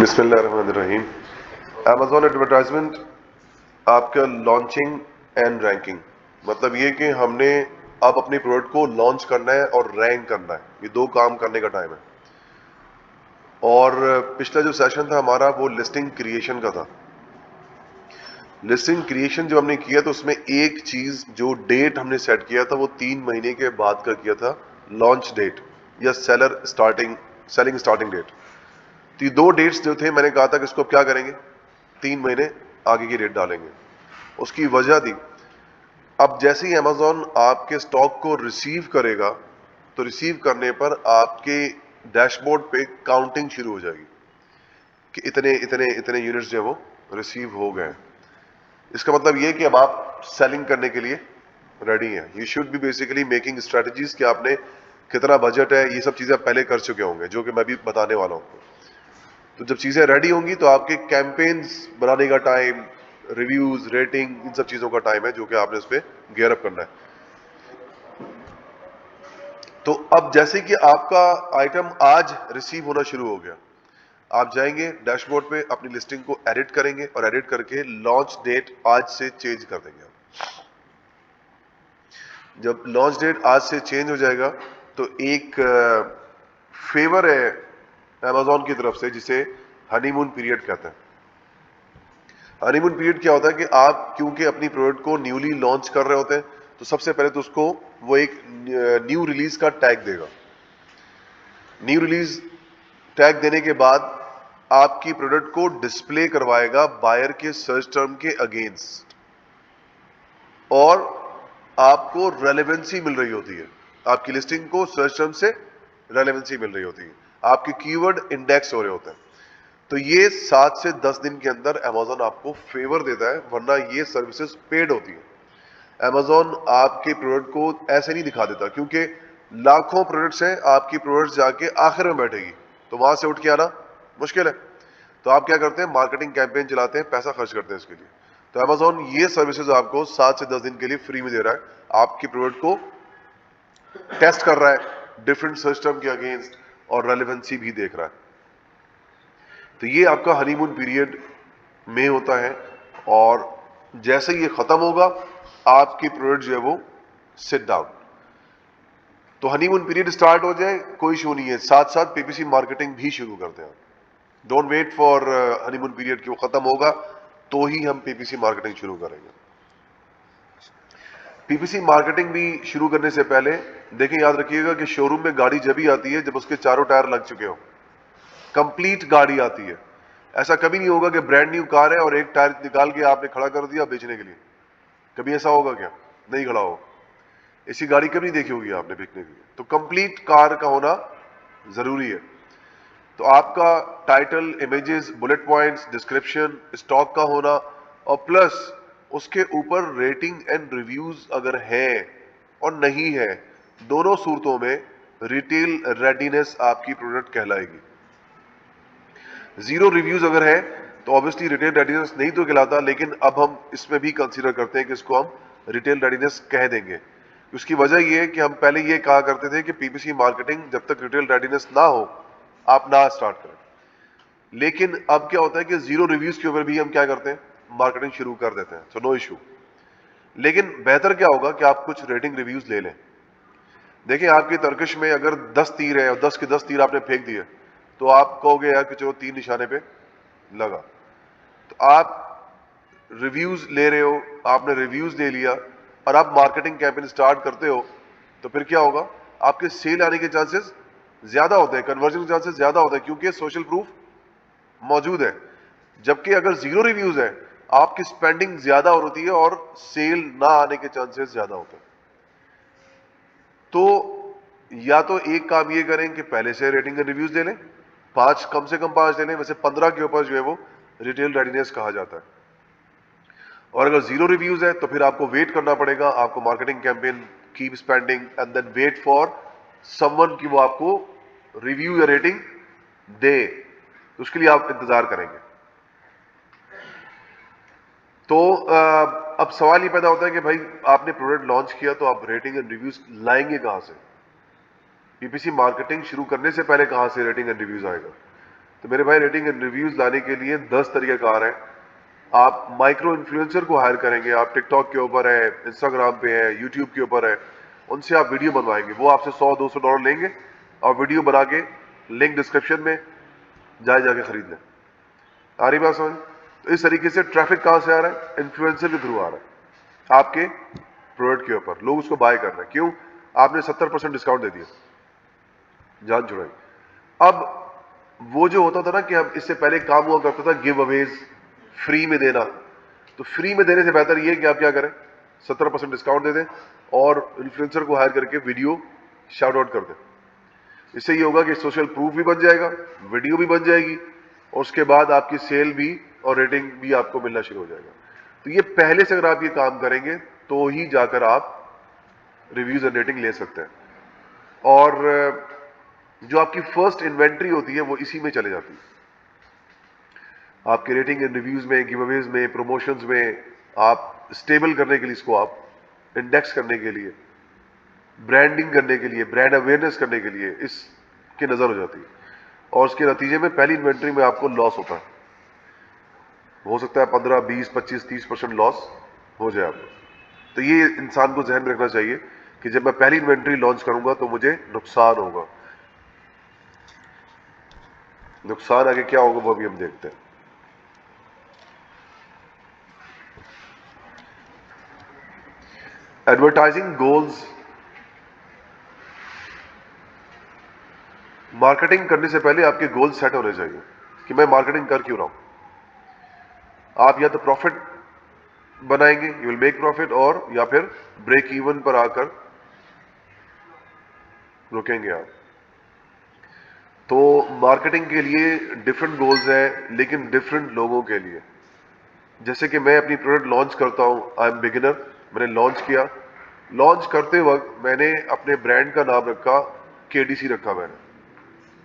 बिस्मिल्लाहिर्रहमानिर्रहीम। Amazon advertisement आपका launching and ranking, मतलब ये कि हमने अब अपनी प्रोडक्ट को लॉन्च करना है और रैंक करना है, ये दो काम करने का टाइम है। और पिछला जो सेशन था हमारा वो लिस्टिंग क्रिएशन का था। लिस्टिंग क्रिएशन जब हमने किया तो उसमें एक चीज जो डेट हमने सेट किया था वो 3 महीने के बाद का किया था, लॉन्च डेट या सेलिंग स्टार्टिंग डेट। तो ये दो डेट्स जो थे, मैंने कहा था कि इसको क्या करेंगे, 3 महीने आगे की डेट डालेंगे। उसकी वजह थी, अब जैसे ही अमेज़ॉन आपके स्टॉक को रिसीव करेगा तो रिसीव करने पर आपके डैशबोर्ड पे काउंटिंग शुरू हो जाएगी कि इतने इतने इतने यूनिट्स जो है वो रिसीव हो गए। इसका मतलब ये कि अब आप सेलिंग करने के लिए रेडी हैं। You should be basically making strategies कि आपने कितना बजट है, ये सब चीजें आप पहले कर चुके होंगे, जो कि मैं भी बताने वाला हूँ। तो जब चीजें रेडी होंगी तो आपके कैंपेन्स बनाने का टाइम, रिव्यूज, रेटिंग, इन सब चीजों का टाइम है जो कि आपने उस पर गियर अप करना है। तो अब जैसे कि आपका आइटम आज रिसीव होना शुरू हो गया, आप जाएंगे डैशबोर्ड पे, अपनी लिस्टिंग को एडिट करेंगे और एडिट करके लॉन्च डेट आज से चेंज कर देंगे। जब लॉन्च डेट आज से चेंज हो जाएगा तो एक फेवर है अमेज़ॉन की तरफ से जिसे हनीमून पीरियड कहते हैं। हनीमून पीरियड क्या होता है कि आप क्योंकि अपनी प्रोडक्ट को न्यूली लॉन्च कर रहे होते हैं तो सबसे पहले तो उसको वो एक न्यू रिलीज का टैग देगा। न्यू रिलीज टैग देने के बाद आपकी प्रोडक्ट को डिस्प्ले करवाएगा बायर के सर्च टर्म के अगेंस्ट, और आपको रेलेवेंसी मिल रही होती है, आपकी लिस्टिंग को सर्च टर्म से रेलेवेंसी मिल रही होती है, आपके कीवर्ड इंडेक्स हो रहे होते हैं। तो ये 7 से 10 दिन के अंदर अमेज़ॉन आपको फेवर देता है, वरना ये सर्विसेज पेड होती है। अमेज़ॉन आपके प्रोडक्ट को ऐसे नहीं दिखा देता, क्योंकि लाखों प्रोडक्ट्स हैं, आपकी प्रोडक्ट जाके आखिर में बैठेगी तो वहां से उठ के आना मुश्किल है। तो आप क्या करते हैं, मार्केटिंग कैंपेन चलाते हैं, पैसा खर्च करते हैं इसके लिए। तो अमेज़ॉन ये सर्विसेज आपको 7 से 10 दिन के लिए फ्री में दे रहा है, आपकी प्रोडक्ट को टेस्ट कर रहा है डिफरेंट सर्च टर्म के अगेंस्ट और रेलेवेंसी भी देख रहा है। तो ये आपका हनीमून पीरियड में होता है, और जैसे ये खत्म होगा आपकी प्रोडक्ट जो है वो सिट डाउन। तो हनीमून पीरियड स्टार्ट हो जाए कोई इशू नहीं है, साथ साथ पीपीसी मार्केटिंग भी शुरू करते हैं। Don't wait for honeymoon period कि वो खत्म होगा तो ही हम पीपीसी मार्केटिंग शुरू करेंगे। पीपीसी मार्केटिंग भी शुरू करने से पहले देखें, याद रखिएगा कि शोरूम में गाड़ी जब ही आती है जब उसके चारों टायर लग चुके हो, कंप्लीट गाड़ी आती है। ऐसा कभी नहीं होगा कि ब्रांड न्यू कार है और एक टायर निकाल के आपने खड़ा कर दिया बेचने के लिए। कभी ऐसा होगा क्या? नहीं खड़ा होगा। ऐसी गाड़ी कभी नहीं देखी होगी आपने बिकने के लिए। तो कंप्लीट कार का होना जरूरी है। तो आपका title, images, bullet points, description, stock का होना, और प्लस उसके ऊपर रेटिंग एंड रिव्यूज अगर है और नहीं है, दोनों सूरतों में रिटेल रेडीनेस आपकी प्रोडक्ट कहलाएगी। जीरो रिव्यूज अगर है तो ऑब्वियसली रिटेल रेडीनेस नहीं तो कहलाता, लेकिन अब हम इसमें भी कंसीडर करते हैं कि इसको हम रिटेल रेडीनेस कह देंगे। उसकी वजह यह है कि हम पहले ये कहा करते थे कि पीपीसी मार्केटिंग जब तक रिटेल रेडीनेस ना हो आप ना स्टार्ट करें। लेकिन अब क्या होता है कि जीरो रिव्यूज के ऊपर भी हम क्या करते हैं, मार्केटिंग शुरू कर देते हैं, सो नो इशू। लेकिन बेहतर क्या होगा कि आप कुछ रेटिंग रिव्यूज ले लें। देखिए, आपकी तर्कश में अगर 10 तीर है और 10 के 10 तीर आपने फेंक दिए तो आप कहोगे यार कि चलो 3 निशाने पे लगा। तो आप रिव्यूज ले रहे हो, आपने रिव्यूज ले लिया और आप मार्केटिंग कैंपेन स्टार्ट करते हो, तो फिर क्या होगा, आपके सेल आने के चांसेस ज्यादा होते हैं, कन्वर्जन के चांसेस ज्यादा होते हैं, क्योंकि सोशल प्रूफ मौजूद है। जबकि अगर जीरो रिव्यूज है आपकी स्पेंडिंग ज्यादा होती है और सेल ना आने के चांसेस ज्यादा होते हैं। तो या तो एक काम ये करें कि पहले से रेटिंग एंड रिव्यूज ले लें, 5, कम से कम 5 ले लें, वैसे 15 के ऊपर जो है वो रिटेल रेडीनेस कहा जाता है। और अगर जीरो रिव्यूज है तो फिर आपको वेट करना पड़ेगा, आपको marketing campaign keep spending and then wait for someone कि वो आपको रिव्यू या रेटिंग दे, तो उसके लिए आप इंतजार करेंगे। तो अब सवाल ये पैदा होता है कि भाई आपने प्रोडक्ट लॉन्च किया तो आप रेटिंग एंड रिव्यूज लाएंगे कहां से? पीपीसी मार्केटिंग शुरू करने से पहले कहां से रेटिंग एंड रिव्यूज आएगा? तो मेरे भाई रेटिंग एंड रिव्यूज लाने के लिए 10 तरीक़ाकार हैं। आप माइक्रो इन्फ्लुएंसर को हायर करेंगे, आप टिकटॉक के ऊपर है, इंस्टाग्राम पे है, यूट्यूब के ऊपर है, उनसे आप वीडियो बनवाएंगे, वो आपसे $100-200 लेंगे और वीडियो बना के लिंक डिस्क्रिप्शन में जाके खरीद लें। आ रही बात समझ? तो इस तरीके से ट्रैफिक कहां से आ रहा है? इन्फ्लुएंसर के थ्रू आ रहा है आपके प्रोडक्ट के ऊपर, लोग उसको बाय कर रहे हैं। क्यों? आपने 70% डिस्काउंट दे दिया, जान छुड़ाई। अब वो जो होता था ना कि अब इससे पहले काम हुआ करता था गिव अवेज, फ्री में देना, तो फ्री में देने से बेहतर ये कि आप क्या करें, 70% डिस्काउंट दे दें और इन्फ्लुएंसर को हायर करके वीडियो शाउट आउट कर दें। इससे ये होगा कि सोशल प्रूफ भी बन जाएगा, वीडियो भी बन जाएगी और उसके बाद आपकी सेल भी और रेटिंग भी आपको मिलना शुरू हो जाएगा। तो ये पहले से अगर आप ये काम करेंगे तो ही जाकर आप रिव्यूज एंड रेटिंग ले सकते हैं। और जो आपकी फर्स्ट इन्वेंट्री होती है वो इसी में चले जाती है, आपके रेटिंग एंड रिव्यूज में, गिवअवेज में, प्रमोशंस में। आप स्टेबल करने के लिए, इसको आप इंडेक्स करने के लिए, ब्रांडिंग करने के लिए, ब्रांड अवेयरनेस करने के लिए इसकी नजर हो जाती है और उसके नतीजे में पहली इन्वेंट्री में आपको लॉस होता है। हो सकता है 15, 20, 25, 30% लॉस हो जाए आपको। तो ये इंसान को जहन में रखना चाहिए कि जब मैं पहली इन्वेंट्री लॉन्च करूंगा तो मुझे नुकसान होगा। नुकसान आगे क्या होगा वो भी हम देखते हैं। एडवर्टाइजिंग गोल्स, मार्केटिंग करने से पहले आपके गोल सेट होने चाहिए कि मैं मार्केटिंग कर क्यों रहा हूं। आप या तो प्रॉफिट बनाएंगे, यू विल मेक प्रॉफिट, और या फिर ब्रेक इवन पर आकर रुकेंगे आप। तो मार्केटिंग के लिए डिफरेंट गोल्स हैं, लेकिन डिफरेंट लोगों के लिए। जैसे कि मैं अपनी प्रोडक्ट लॉन्च करता हूं, आई एम बिगिनर, मैंने लॉन्च किया, लॉन्च करते वक्त मैंने अपने ब्रांड का नाम रखा केडीसी रखा मैंने।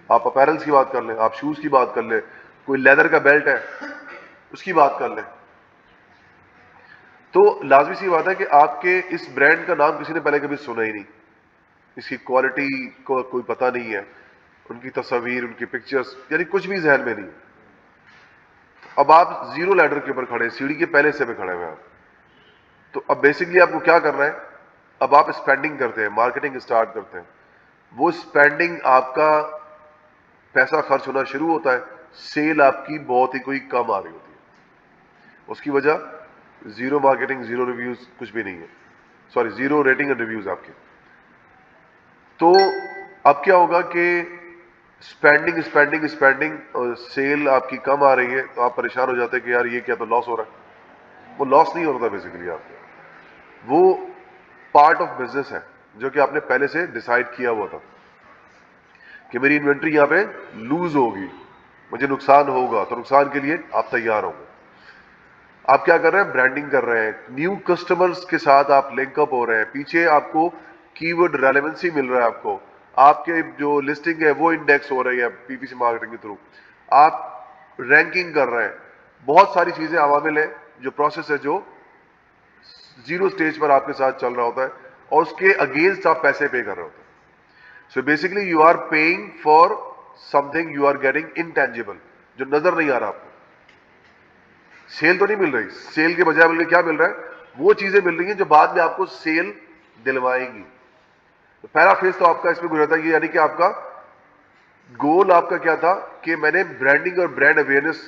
आप अपैरल्स की बात कर लें, आप शूज की बात कर लें, कोई लेदर का बेल्ट है उसकी बात कर लें, तो लाजमी सी बात है कि आपके इस ब्रांड का नाम किसी ने पहले कभी सुना ही नहीं, इसकी क्वालिटी को कोई पता नहीं है, उनकी तस्वीर, उनकी पिक्चर्स, यानी कुछ भी जहन में नहीं। अब आप जीरो लैडर के ऊपर खड़े, सीढ़ी के पहले हिस्से पे खड़े हुए हैं। तो अब बेसिकली आपको क्या करना है, अब आप स्पेंडिंग करते हैं, मार्केटिंग स्टार्ट करते हैं। वो स्पेंडिंग, आपका पैसा खर्च होना शुरू होता है, सेल आपकी बहुत ही कोई कम आ रही होती है। उसकी वजह जीरो मार्केटिंग, जीरो रिव्यूज, कुछ भी नहीं है, sorry zero rating and reviews आपके। तो अब क्या होगा कि स्पेंडिंग स्पेंडिंग स्पेंडिंग और सेल आपकी कम आ रही है, तो आप परेशान हो जाते हैं कि यार ये क्या, तो लॉस हो रहा है। वो लॉस नहीं होता बेसिकली आपको, वो पार्ट ऑफ बिजनेस है जो कि आपने पहले से डिसाइड किया हुआ था कि मेरी इन्वेंट्री यहां पे लूज होगी, मुझे नुकसान होगा, तो नुकसान के लिए आप तैयार होंगे। आप क्या कर रहे हैं, ब्रांडिंग कर रहे हैं, न्यू कस्टमर्स के साथ आप लिंकअप हो रहे हैं, पीछे आपको कीवर्ड रेलेवेंसी मिल रहा है, आपके जो लिस्टिंग है वो इंडेक्स हो रही है पीपीसी मार्केटिंग के थ्रू, आप रैंकिंग कर रहे हैं। बहुत सारी चीजें अवामिल है, जो प्रोसेस है जो जीरो स्टेज पर आपके साथ चल रहा होता है और उसके अगेंस्ट आप पैसे पे कर रहे होते हैं। So basically you are paying for something you are getting intangible, जो नजर नहीं आ रहा आपको। सेल तो नहीं मिल रही, सेल के बजाय बल्कि क्या मिल रहा है, वो चीजें मिल रही हैं जो बाद में आपको सेल दिलवाएंगी। तो पहला फेज तो आपका इसमें गुजरता है, यानी कि आपका गोल आपका क्या था कि मैंने ब्रांडिंग और ब्रांड अवेयरनेस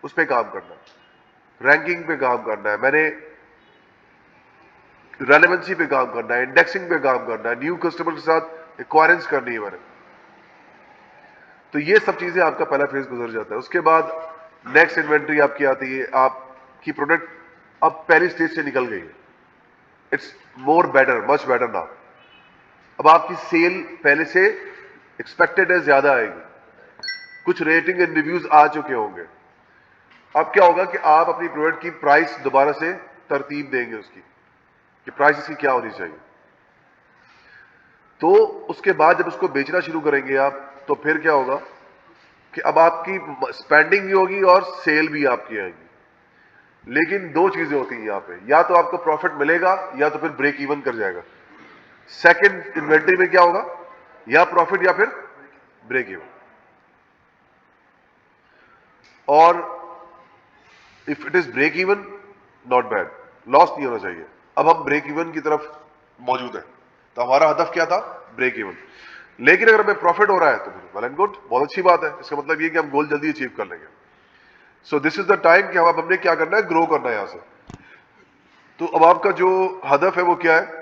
उस पर काम करना है, रैंकिंग पे काम करना है, मैंने रेलेवेंसी पे काम करना है, इंडेक्सिंग पे काम करना है, न्यू कस्टमर के साथ एक्वायरेंस करनी है मैंने। तो ये सब चीजें आपका पहला फेज गुजर जाता है। उसके बाद नेक्स्ट इन्वेंट्री आपकी आती है, आपकी प्रोडक्ट अब पहली स्टेज से निकल गई है, it's more better, much better now. अब आपकी सेल पहले से एक्सपेक्टेड है, ज्यादा आएगी, कुछ रेटिंग एंड रिव्यूज आ चुके होंगे। अब क्या होगा कि आप अपनी प्रोडक्ट की प्राइस दोबारा से तरतीब देंगे उसकी, कि प्राइस इसकी क्या होनी चाहिए। तो उसके बाद जब उसको बेचना शुरू करेंगे आप, तो फिर क्या होगा कि अब आपकी स्पेंडिंग भी होगी और सेल भी आपकी आएगी। लेकिन दो चीजें होती हैं यहां पे, या तो आपको प्रॉफिट मिलेगा या तो फिर ब्रेक इवन कर जाएगा। सेकंड इन्वेंट्री में क्या होगा, या प्रॉफिट या फिर ब्रेक इवन। और if it is break even, not bad, loss नहीं होना चाहिए। अब हम ब्रेक इवन की तरफ मौजूद है, तो हमारा हदफ क्या था? Break even. लेकिन अगर हमें प्रॉफिट हो रहा है तो फिर वेल एंड गुड, बहुत अच्छी बात है। इसका मतलब ये कि हम गोल जल्दी अचीव कर लेंगे। सो दिस इज द टाइम कि हम हमने क्या करना है? ग्रो करना है यहां से। तो अब आपका जो हदफ है वो क्या है?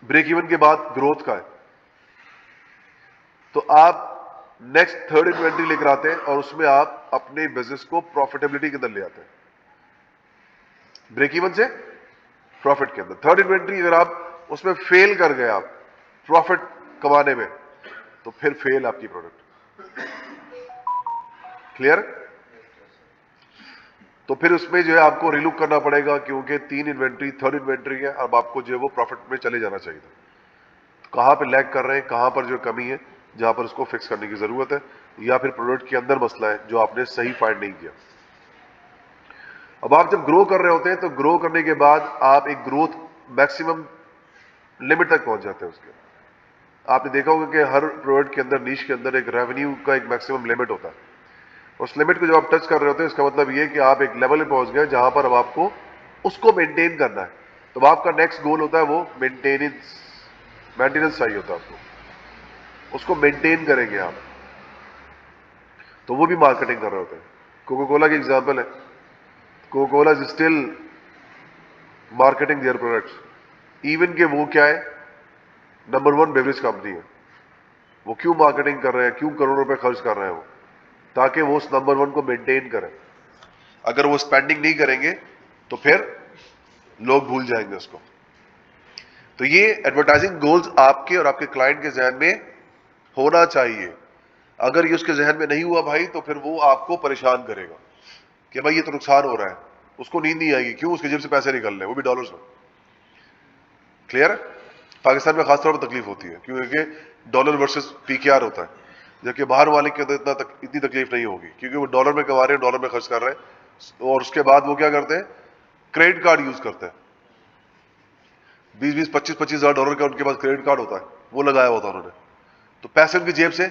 ब्रेक इवन के बाद ग्रोथ का है। तो आप नेक्स्ट थर्ड इन्वेंट्री लेकर आते हैं और उसमें आप अपने बिजनेस को प्रॉफिटेबिलिटी के अंदर ले आते हैं, ब्रेक इवन से प्रॉफिट के अंदर। थर्ड इन्वेंट्री अगर आप उसमें फेल कर गए आप प्रॉफिट कमाने में, तो फिर फेल आपकी प्रोडक्ट। क्लियर? तो फिर उसमें जो है आपको रिलुक करना पड़ेगा, क्योंकि तीन इन्वेंट्री थर्ड इन्वेंट्री है। अब आपको जो है वो प्रॉफिट में चले जाना चाहिए था। तो कहां पे लैग कर रहे हैं, कहां पर जो कमी है, जहां पर उसको फिक्स करने की जरूरत है, या फिर प्रोडक्ट के अंदर मसला है जो आपने सही फाइंड नहीं किया। अब आप जब ग्रो कर रहे होते हैं तो ग्रो करने के बाद आप एक ग्रोथ मैक्सिमम लिमिट तक पहुंच जाते हैं उसके। आपने देखा होगा कि हर प्रोडक्ट के अंदर, नीश के अंदर एक रेवेन्यू का एक मैक्सिमम लिमिट होता है। उस लिमिट को जब आप टच कर रहे होते हैं, इसका मतलब ये कि आप एक लेवल पे पहुंच गए जहां पर अब आपको उसको मेंटेन करना है। तो आपका नेक्स्ट गोल होता है वो मेंटेनेंस चाहिए होता है आपको, उसको मेंटेन करेंगे आप। तो वो भी मार्केटिंग कर रहे होते हैं। कोका कोला की एग्जाम्पल है, Coca Cola is still marketing their products, even के वो क्या है, नंबर 1 बेवरेज कंपनी है। वो क्यों मार्केटिंग कर रहे हैं, क्यों करोड़ों रुपए खर्च कर रहे हैं वो? ताकि वो उस नंबर 1 को मेंटेन करें। अगर वो स्पेंडिंग नहीं करेंगे तो फिर लोग भूल जाएंगे उसको। तो ये एडवर्टाइजिंग गोल्स आपके और आपके क्लाइंट के जहन में होना चाहिए। अगर ये उसके जहन में नहीं हुआ भाई, तो फिर वो आपको परेशान करेगा कि भाई ये तो नुकसान हो रहा है, उसको नींद नहीं आएगी। क्यों? उसके जेब से पैसे निकल रहे हैं, वो भी डॉलर्स में। क्लियर? पाकिस्तान में खासतौर पर तकलीफ होती है क्योंकि डॉलर वर्सेस पीकेआर होता है, जबकि बाहर वाले के अंदर इतनी तकलीफ नहीं होगी, क्योंकि वो डॉलर में कमा रहे हैं, डॉलर में खर्च कर रहे हैं। और उसके बाद वो क्या करते हैं? क्रेडिट कार्ड यूज करते हैं। 20-20, 25-25 हजार डॉलर का उनके पास क्रेडिट कार्ड होता है, वो लगाया होता है उन्होंने। तो पैसे उनकी जेब से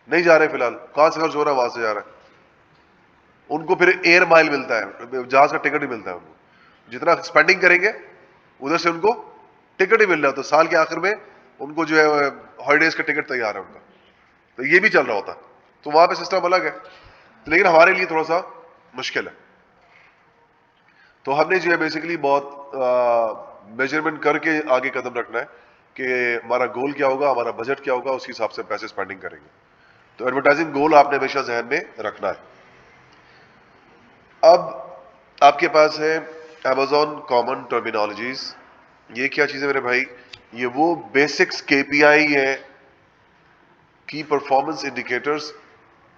नहीं जा रहे, फिलहाल कहां से खर्च हो रहा है? वहां से जा रहा है। उनको फिर एयर माइल मिलता है, जहाज का टिकट ही मिलता है उनको। जितना स्पेंडिंग करेंगे उधर से उनको टिकट ही मिल रहा है। तो साल के आखिर में उनको जो है हॉलीडेज का टिकट तैयार है उनका। तो ये भी चल रहा होता है। तो वहां पे सिस्टम अलग है, लेकिन हमारे लिए थोड़ा सा मुश्किल है। तो हमने जो है बेसिकली बहुत मेजरमेंट करके आगे कदम रखना है कि हमारा गोल क्या होगा, हमारा बजट क्या होगा, उसी हिसाब से पैसे स्पेंडिंग करेंगे। तो एडवर्टाइजिंग गोल आपने हमेशा जहन में रखना है। अब आपके पास है Amazon कॉमन टर्मिनोलॉजीज। ये क्या चीज है मेरे भाई? ये वो बेसिक्स केपीआई है, की परफॉर्मेंस इंडिकेटर्स।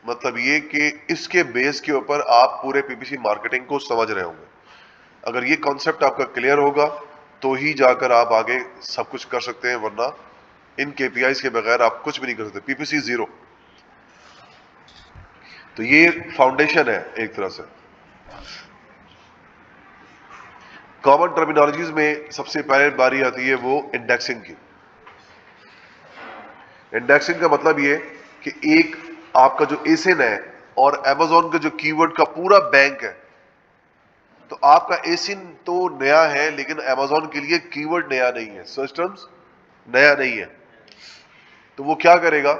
मतलब ये कि इसके बेस के ऊपर आप पूरे पीपीसी मार्केटिंग को समझ रहे होंगे। अगर ये कॉन्सेप्ट आपका क्लियर होगा तो ही जाकर आप आगे सब कुछ कर सकते हैं, वरना इन केपीआईज के बगैर आप कुछ भी नहीं कर सकते। PPC zero. तो ये फाउंडेशन है एक तरह से। कॉमन टर्मिनोलॉजीज में सबसे पहले बारी आती है वो इंडेक्सिंग की। इंडेक्सिंग का मतलब ये कि एक आपका जो एसिन है और Amazon का जो कीवर्ड का पूरा बैंक है, तो आपका एसिन तो नया है लेकिन Amazon के लिए कीवर्ड नया नहीं है, सर्च टर्म्स नया नहीं है। तो वो क्या करेगा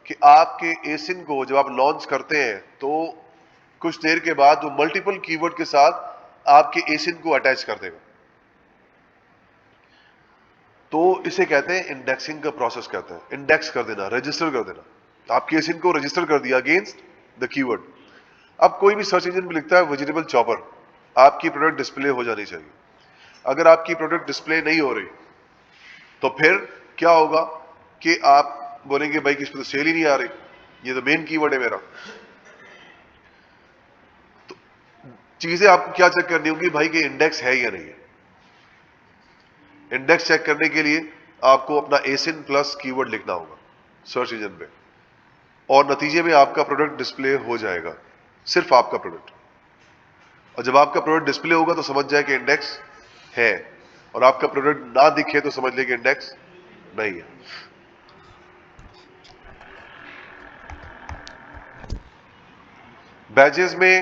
कि आपके एसिन को जब आप लॉन्च करते हैं तो कुछ देर के बाद वो मल्टीपल कीवर्ड के साथ आपके एसिन को अटैच कर देगा। तो इसे कहते हैं इंडेक्सिंग का प्रोसेस कहते हैं। इंडेक्स कर देना, रजिस्टर कर देना। आपके एसिन को रजिस्टर कर दिया अगेंस्ट द कीवर्ड। अब कोई भी सर्च इंजन में लिखता है वेजिटेबल चॉपर, आपकी प्रोडक्ट डिस्प्ले हो जानी चाहिए। अगर आपकी प्रोडक्ट डिस्प्ले नहीं हो रही तो फिर क्या होगा कि आप बोलेंगे भाई कि इस पर तो सेल ही नहीं आ रही, ये तो मेन कीवर्ड है मेरा। तो चीजें आपको क्या चेक करनी होगी भाई कि इंडेक्स है या नहीं है। इंडेक्स चेक करने के लिए आपको अपना एसिन प्लस कीवर्ड लिखना होगा सर्च इंजन पे, और नतीजे में आपका प्रोडक्ट डिस्प्ले हो जाएगा, सिर्फ आपका प्रोडक्ट। और जब आपका प्रोडक्ट डिस्प्ले होगा तो समझ जाए कि इंडेक्स है, और आपका प्रोडक्ट ना दिखे तो समझ ले कि इंडेक्स नहीं है। बैचेस में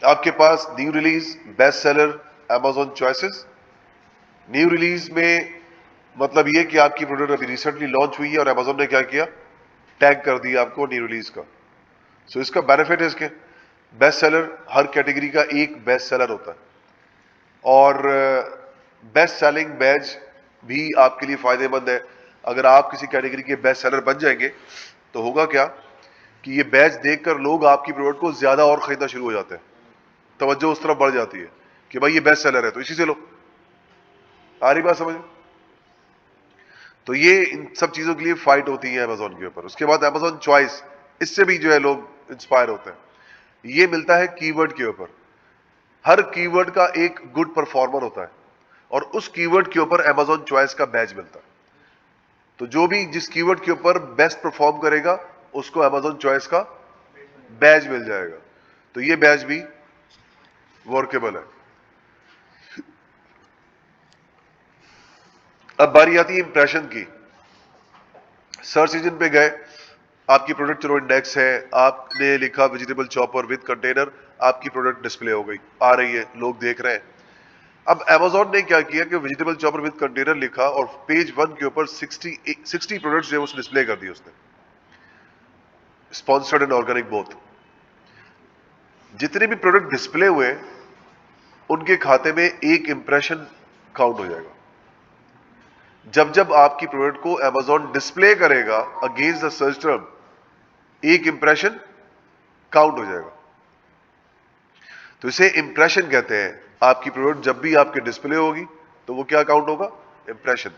आपके पास new release, best seller, Amazon choices. New release में मतलब ये कि आपकी प्रोडक्ट अभी रिसेंटली लॉन्च हुई है और अमेजॉन ने क्या किया, टैग कर दिया आपको न्यू रिलीज का। सो इसका बेनिफिट है इसके, बेस्ट सेलर, हर कैटेगरी का एक बेस्ट सेलर होता है और बेस्ट सेलिंग बैच भी आपके लिए फायदेमंद है। अगर आप किसी कैटेगरी के बेस्ट सेलर बन जाएंगे तो होगा क्या कि ये बैच देखकर लोग आपकी प्रोडक्ट को ज्यादा और खरीदना शुरू हो जाते हैं, तवज्जो उस तरफ बढ़ जाती है कि भाई ये बेस्ट सेलर है तो इसी से लो। आ रही बात समझ? तो ये इन सब चीजों के लिए फाइट होती है अमेजोन के ऊपर। उसके बाद अमेजोन चॉइस, इससे भी जो है लोग इंस्पायर होते हैं। ये मिलता है कीवर्ड के ऊपर। हर कीवर्ड का एक गुड परफॉर्मर होता है और उस कीवर्ड के ऊपर अमेजोन चॉइस का बैच मिलता है। तो जो भी जिस कीवर्ड के ऊपर बेस्ट परफॉर्म करेगा उसको अमेजोन चॉइस का बैच मिल जाएगा। तो ये बैच भी वर्केबल है। अब बारी आती है इंप्रेशन की। सर्च इंजन पे गए, आपकी प्रोडक्ट चलो इंडेक्स है, आपने लिखा वेजिटेबल चॉपर विद कंटेनर, आपकी प्रोडक्ट डिस्प्ले हो गई, आ रही है, लोग देख रहे हैं। अब अमेजोन ने क्या किया कि वेजिटेबल चॉपर विद कंटेनर लिखा और पेज 1 के ऊपर 60 प्रोडक्ट्स जो उस डिस्प्ले कर दिए उसने, स्पॉन्सर्ड एंड ऑर्गेनिक बोथ। जितने भी प्रोडक्ट डिस्प्ले हुए उनके खाते में एक इंप्रेशन काउंट हो जाएगा। जब जब आपकी प्रोडक्ट को अमेजोन डिस्प्ले करेगा अगेंस्ट द सर्च टर्म, एक इंप्रेशन काउंट हो जाएगा। तो इसे इंप्रेशन कहते हैं। आपकी प्रोडक्ट जब भी आपके डिस्प्ले होगी तो वो क्या काउंट होगा, इंप्रेशन।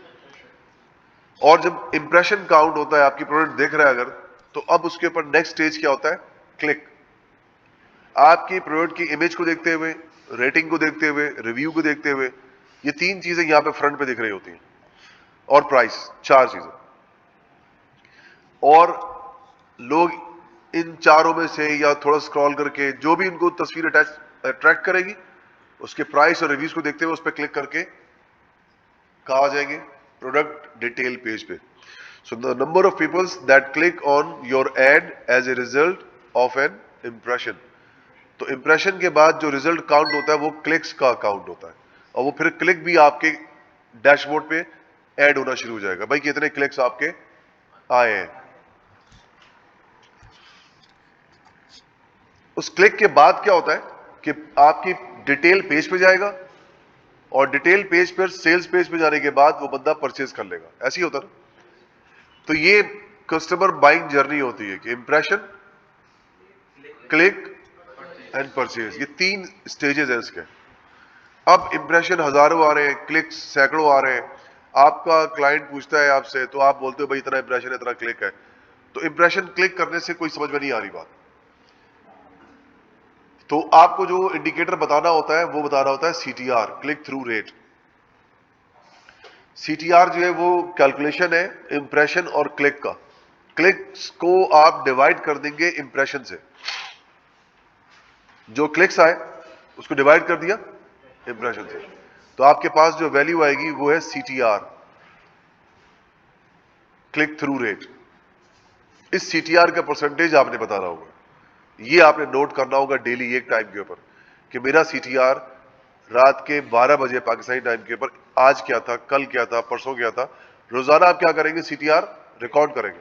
और जब इंप्रेशन काउंट होता है, आपकी प्रोडक्ट देख रहा है अगर, तो अब उसके ऊपर नेक्स्ट स्टेज क्या होता है, क्लिक। आपकी प्रोडक्ट की इमेज को देखते हुए, रेटिंग को देखते हुए, रिव्यू को देखते हुए, ये तीन चीजें यहां पे फ्रंट पे दिख रही होती हैं और प्राइस, चार चीजें। और लोग इन चारों में से या थोड़ा स्क्रॉल करके जो भी उनको तस्वीर अट्रैक्ट करेगी उसके प्राइस और रिव्यूज को देखते हुए उस पर क्लिक करके कहां आ जाएंगे, प्रोडक्ट डिटेल पेज पे। So the number of peoples that click on your ad as a result of an impression. तो इंप्रेशन के बाद जो रिजल्ट काउंट होता है वो क्लिक्स का काउंट होता है और वो फिर क्लिक भी आपके डैशबोर्ड पे ऐड होना शुरू हो जाएगा, भाई कितने क्लिक्स आपके आए हैं। उस क्लिक के बाद क्या होता है कि आपकी डिटेल पेज पे जाएगा और डिटेल पेज पर सेल्स पेज पे जाने के बाद वो बंदा परचेज कर लेगा। ऐसे ही होता है। तो ये कस्टमर बाइंग जर्नी होती है कि इंप्रेशन, क्लिक एंड परचेज, ये तीन स्टेजेस हैं इसके। अब इंप्रेशन हजारों आ रहे हैं, क्लिक्स सैकड़ों आ रहे हैं। आपका क्लाइंट पूछता है आपसे तो आप बोलते हो भाई इतना इंप्रेशन है, इतना क्लिक है। तो इंप्रेशन क्लिक करने से कोई समझ में नहीं आ रही बात। तो आपको जो इंडिकेटर बताना होता है वो बताना होता है CTR, click through rate. CTR जो है वो कैलकुलेशन है इंप्रेशन और क्लिक का। क्लिक्स को आप डिवाइड कर देंगे इंप्रेशन से, जो क्लिक्स आए उसको डिवाइड कर दिया इंप्रेशन से, तो आपके पास जो वैल्यू आएगी वो है सीटीआर, क्लिक थ्रू रेट। इस सीटीआर का परसेंटेज आपने बताना होगा, ये आपने नोट करना होगा डेली एक टाइम के ऊपर कि मेरा सीटीआर रात के 12 बजे पाकिस्तानी टाइम के ऊपर आज क्या था, कल क्या था, परसों क्या था। रोजाना आप क्या करेंगे, सीटीआर रिकॉर्ड करेंगे।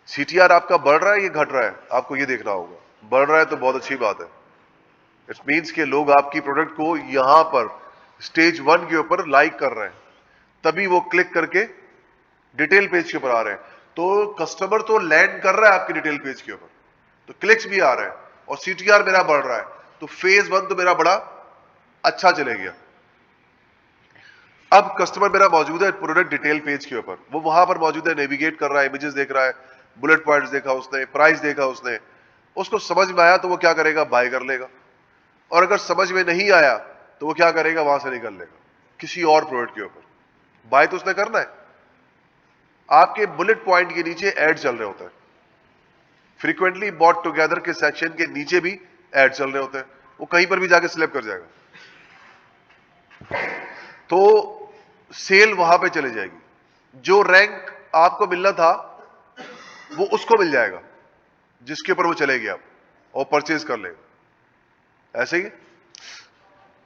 सीटीआर आपका बढ़ रहा है, ये घट रहा है, आपको ये देखना होगा। बढ़ रहा है तो बहुत अच्छी बात है, इट मीन्स के लोग आपकी प्रोडक्ट को यहां पर स्टेज 1 के ऊपर लाइक कर रहे हैं, तभी वो क्लिक करके डिटेल पेज के ऊपर आ रहे हैं। तो कस्टमर तो लैंड कर रहा है आपके डिटेल पेज के ऊपर, तो क्लिक्स भी आ रहे हैं और सीटीआर मेरा बढ़ रहा है, तो फेज 1 तो मेरा बड़ा अच्छा चले गया। अब कस्टमर मेरा मौजूद है प्रोडक्ट डिटेल पेज के ऊपर, वो वहां पर मौजूद है, नेविगेट कर रहा है, इमेजेस देख रहा है, बुलेट पॉइंट्स देखा उसने, प्राइस देखा उसने, उसको समझ में आया तो वो क्या करेगा, बाय कर लेगा। और अगर समझ में नहीं आया तो वो क्या करेगा, वहां से निकल लेगा किसी और प्रोडक्ट के ऊपर। बाय तो उसने करना है। आपके बुलेट पॉइंट के नीचे ऐड चल रहे होते हैं, फ्रीक्वेंटली बॉट टुगेदर के सेक्शन के नीचे भी ऐड चल रहे होते हैं, वो कहीं पर भी जाके सिलेक्ट कर जाएगा, तो सेल वहां पे चले जाएगी। जो रैंक आपको मिलना था वो उसको मिल जाएगा जिसके ऊपर वो चले गए आप। और परचेज कर ले, ऐसे ही।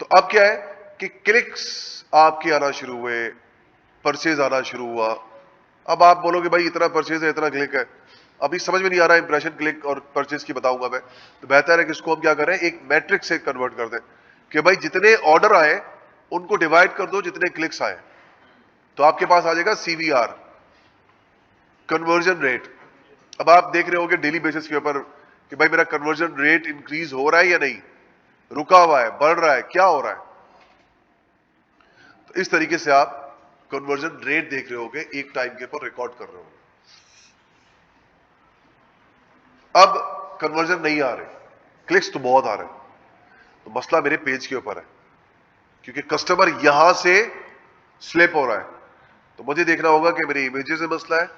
तो अब क्या है कि क्लिक्स आपके आना शुरू हुए, परचेज आना शुरू हुआ। अब आप बोलोगे भाई इतना परचेज है, इतना क्लिक है, अभी समझ में नहीं आ रहा इंप्रेशन क्लिक और परचेज की बताऊंगा मैं। तो बेहतर है कि इसको हम क्या करें, एक मैट्रिक्स से कन्वर्ट कर दें कि भाई जितने ऑर्डर आए उनको डिवाइड कर दो जितने क्लिक्स आए, तो आपके पास आ जाएगा CVR, कन्वर्जन रेट। अब आप देख रहे होगे डेली बेसिस के ऊपर कि भाई मेरा कन्वर्जन रेट इंक्रीज हो रहा है या नहीं, रुका हुआ है, बढ़ रहा है, क्या हो रहा है। तो इस तरीके से आप कन्वर्जन रेट देख रहे होगे, एक टाइम के ऊपर रिकॉर्ड कर रहे होगे। अब कन्वर्जन नहीं आ रहे, क्लिक्स तो बहुत आ रहे हैं, तो मसला मेरे पेज के ऊपर है, क्योंकि कस्टमर यहां से स्लिप हो रहा है। तो मुझे देखना होगा कि मेरे इमेजेस में मसला है,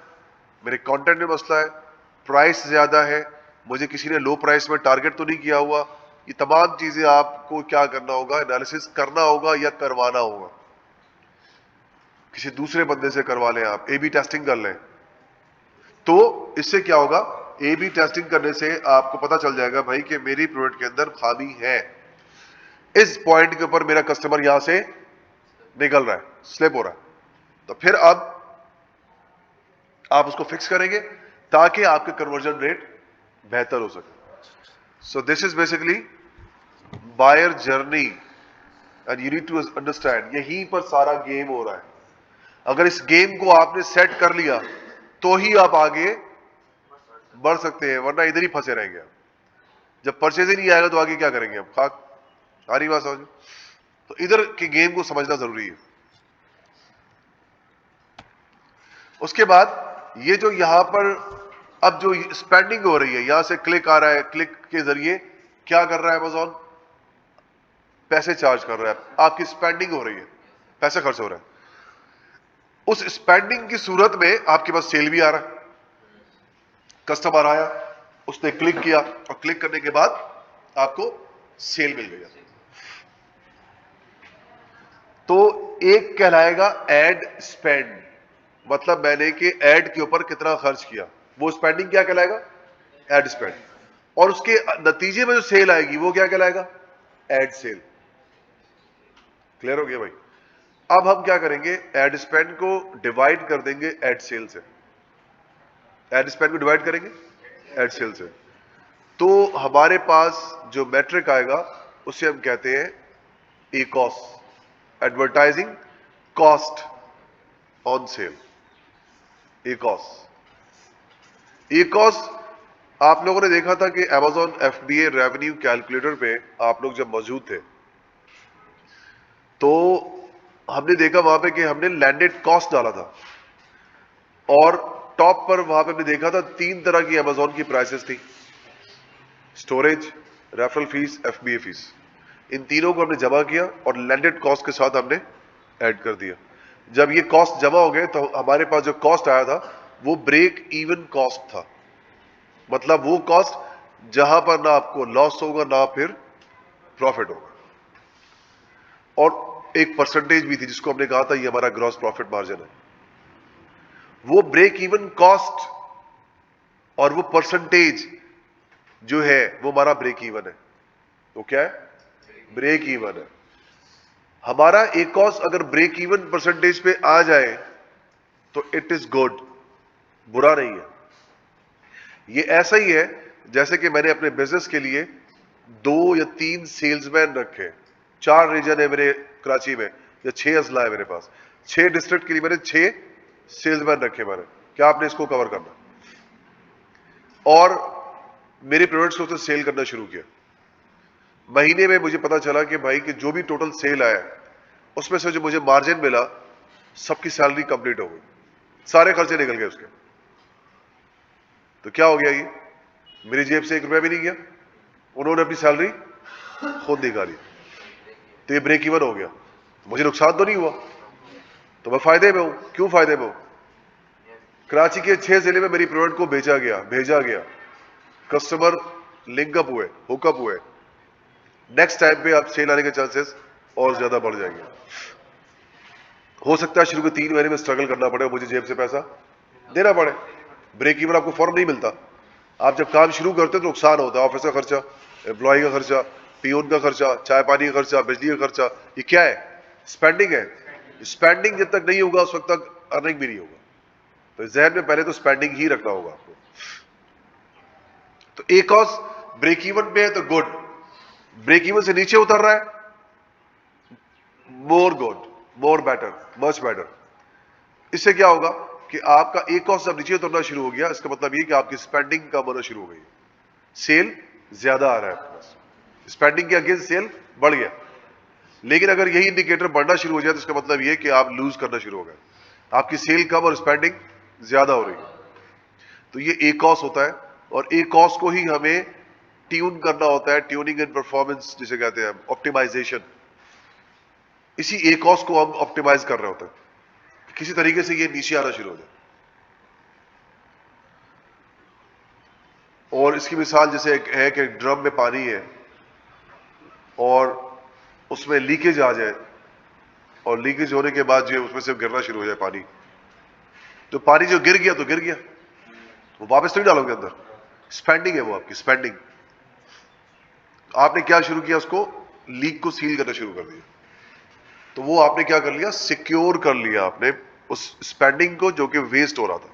मेरे कंटेंट में मसला है, प्राइस ज्यादा है, मुझे किसी ने लो प्राइस में टारगेट तो नहीं किया हुआ। ये तमाम चीजें आपको क्या करना होगा, एनालिसिस करना होगा या करवाना होगा, किसी दूसरे बंदे से करवा लें, आप A/B टेस्टिंग कर लें। तो इससे क्या होगा, A/B टेस्टिंग करने से आपको पता चल जाएगा भाई कि मेरी प्रोडक्ट के अंदर खामी है, इस पॉइंट के ऊपर मेरा कस्टमर यहां से निकल रहा है, स्लिप हो रहा है। तो फिर अब आप उसको फिक्स करेंगे ताकि आपके कन्वर्जन रेट बेहतर हो सके। So this is basically buyer journey and you need to understand, यहीं पर सारा गेम हो रहा है। अगर इस गेम को आपने सेट कर लिया तो ही आप आगे बढ़ सकते हैं, वरना इधर ही फंसे रहेंगे। जब परचेज ही नहीं आएगा तो आगे क्या करेंगे आप, खाक। आ रही बात समझ? तो इधर के गेम को समझना जरूरी है। उसके बाद ये जो यहां पर अब जो स्पेंडिंग हो रही है, यहां से क्लिक आ रहा है, क्लिक के जरिए क्या कर रहा है अमेज़न, पैसे चार्ज कर रहा है, आपकी स्पेंडिंग हो रही है, पैसा खर्च हो रहा है। उस स्पेंडिंग की सूरत में आपके पास सेल भी आ रहा है, कस्टमर आया, उसने क्लिक किया और क्लिक करने के बाद आपको सेल मिल गया। तो एक कहलाएगा एड स्पेंड, मतलब मैंने कि एड के ऊपर कितना खर्च किया, वो स्पेंडिंग क्या कहलाएगा, एड स्पेंड। और उसके नतीजे में जो सेल आएगी वो क्या कहलाएगा, एड सेल। क्लियर हो गया भाई? अब हम क्या करेंगे, एड स्पेंड को डिवाइड कर देंगे एड सेल से, एड स्पेंड को डिवाइड करेंगे एड सेल से। तो हमारे पास जो मैट्रिक आएगा उसे हम कहते हैं ACOS, advertising cost on sale, ACOS। ACOS आप लोगों ने देखा था कि Amazon FBA रेवेन्यू कैलकुलेटर पे आप लोग जब मौजूद थे तो हमने देखा वहां पे कि हमने लैंडेड कॉस्ट डाला था, और टॉप पर वहां पे हमने देखा था 3 तरह की Amazon की प्राइसेस थी, storage, referral fees, FBA fees. इन तीनों को हमने जमा किया और लैंडेड कॉस्ट के साथ हमने ऐड कर दिया। जब ये कॉस्ट जमा हो गए तो हमारे पास जो कॉस्ट आया था वो ब्रेक इवन कॉस्ट था, मतलब वो कॉस्ट जहां पर ना आपको लॉस होगा ना फिर प्रॉफिट होगा। और एक परसेंटेज भी थी जिसको हमने कहा था ये हमारा ग्रॉस प्रॉफिट मार्जिन है। वो ब्रेक इवन कॉस्ट और वो परसेंटेज जो है वो हमारा ब्रेक इवन है। तो क्या है, ब्रेक इवन है हमारा। ACOS अगर ब्रेक इवन परसेंटेज पे आ जाए तो इट इज गुड, बुरा नहीं है। ये ऐसा ही है जैसे कि मैंने अपने बिजनेस के लिए 2 या 3 सेल्समैन रखे, 4 रीजन है मेरे कराची में, या 6 अजला है मेरे पास, 6 डिस्ट्रिक्ट के लिए मैंने 6 सेल्समैन रखे मैंने, क्या आपने इसको कवर करना, और मेरे प्रोडक्ट्स को उसने सेल करना शुरू किया। महीने में मुझे पता चला कि भाई कि जो भी टोटल सेल आया उसमें से जो मुझे मार्जिन मिला सबकी सैलरी कंप्लीट हो गई, सारे खर्चे निकल गए उसके। तो क्या हो गया, ये मेरी जेब से 1 रुपया भी नहीं गया, उन्होंने अपनी सैलरी खुद निकाली, तो ये ब्रेक इवन हो गया। मुझे नुकसान तो नहीं हुआ, तो मैं फायदे में हूं। क्यों फायदे में हूं, कराची के 6 जिले में मेरी प्रोडक्ट को भेजा गया, कस्टमर लिंकअप हुए, हुकअप हुए, नेक्स्ट टाइम पे आप सेल आने के चांसेस और ज्यादा बढ़ जाएंगे। हो सकता है शुरू के 3 महीने में स्ट्रगल करना पड़े, मुझे जेब से पैसा देना पड़े, ब्रेक इवन आपको फौरन नहीं मिलता, आप जब काम शुरू करते हैं तो नुकसान होता है, ऑफिस का खर्चा, एम्प्लॉय का खर्चा, पियून का खर्चा, चाय पानी का खर्चा, बिजली का खर्चा, ये क्या है? स्पेंडिंग है। स्पेंडिंग जब तक नहीं होगा उस वक्त तक अर्निंग भी नहीं होगा। तो जहन में पहले तो स्पेंडिंग ही रखना होगा आपको। तो एक कॉस ब्रेक इवन पे है तो गुड, ब्रेक इवन से नीचे उतर रहा है, more good, more better, much better. इससे क्या होगा कि आपका एक कॉस्ट जब नीचे उतरना शुरू हो गया, इसका मतलब ये कि आपकी स्पेंडिंग कम होना शुरू हो गई, सेल ज्यादा आ रहा है आपके पास, स्पेंडिंग के अगेंस्ट सेल बढ़ गया। लेकिन अगर यही इंडिकेटर बढ़ना शुरू हो जाए तो इसका मतलब ये कि आप लूज करना शुरू हो गए, आपकी सेल कम और स्पेंडिंग ज्यादा हो रही है। तो ये ए कॉस्ट होता है, और ए कॉस्ट को ही हमें ट्यून करना होता है, ट्यूनिंग एंड परफॉर्मेंस जिसे कहते हैं, ऑप्टिमाइजेशन। इसी ए कॉस्ट को हम ऑप्टिमाइज कर रहे होते हैं, किसी तरीके से ये नीचे आना शुरू हो जाए। और इसकी मिसाल जैसे एक है कि ड्रम में पानी है और उसमें लीकेज आ जाए, और लीकेज होने के बाद जो उसमें से गिरना शुरू हो जाए पानी, तो पानी जो गिर गया तो गिर गया, वो वापस तो नहीं डालोगे अंदर, स्पेंडिंग है वो आपकी स्पेंडिंग। आपने क्या शुरू किया, उसको लीक को सील करना शुरू कर दिया, तो वो आपने क्या कर लिया, सिक्योर कर लिया आपने उस स्पेंडिंग को जो कि वेस्ट हो रहा था।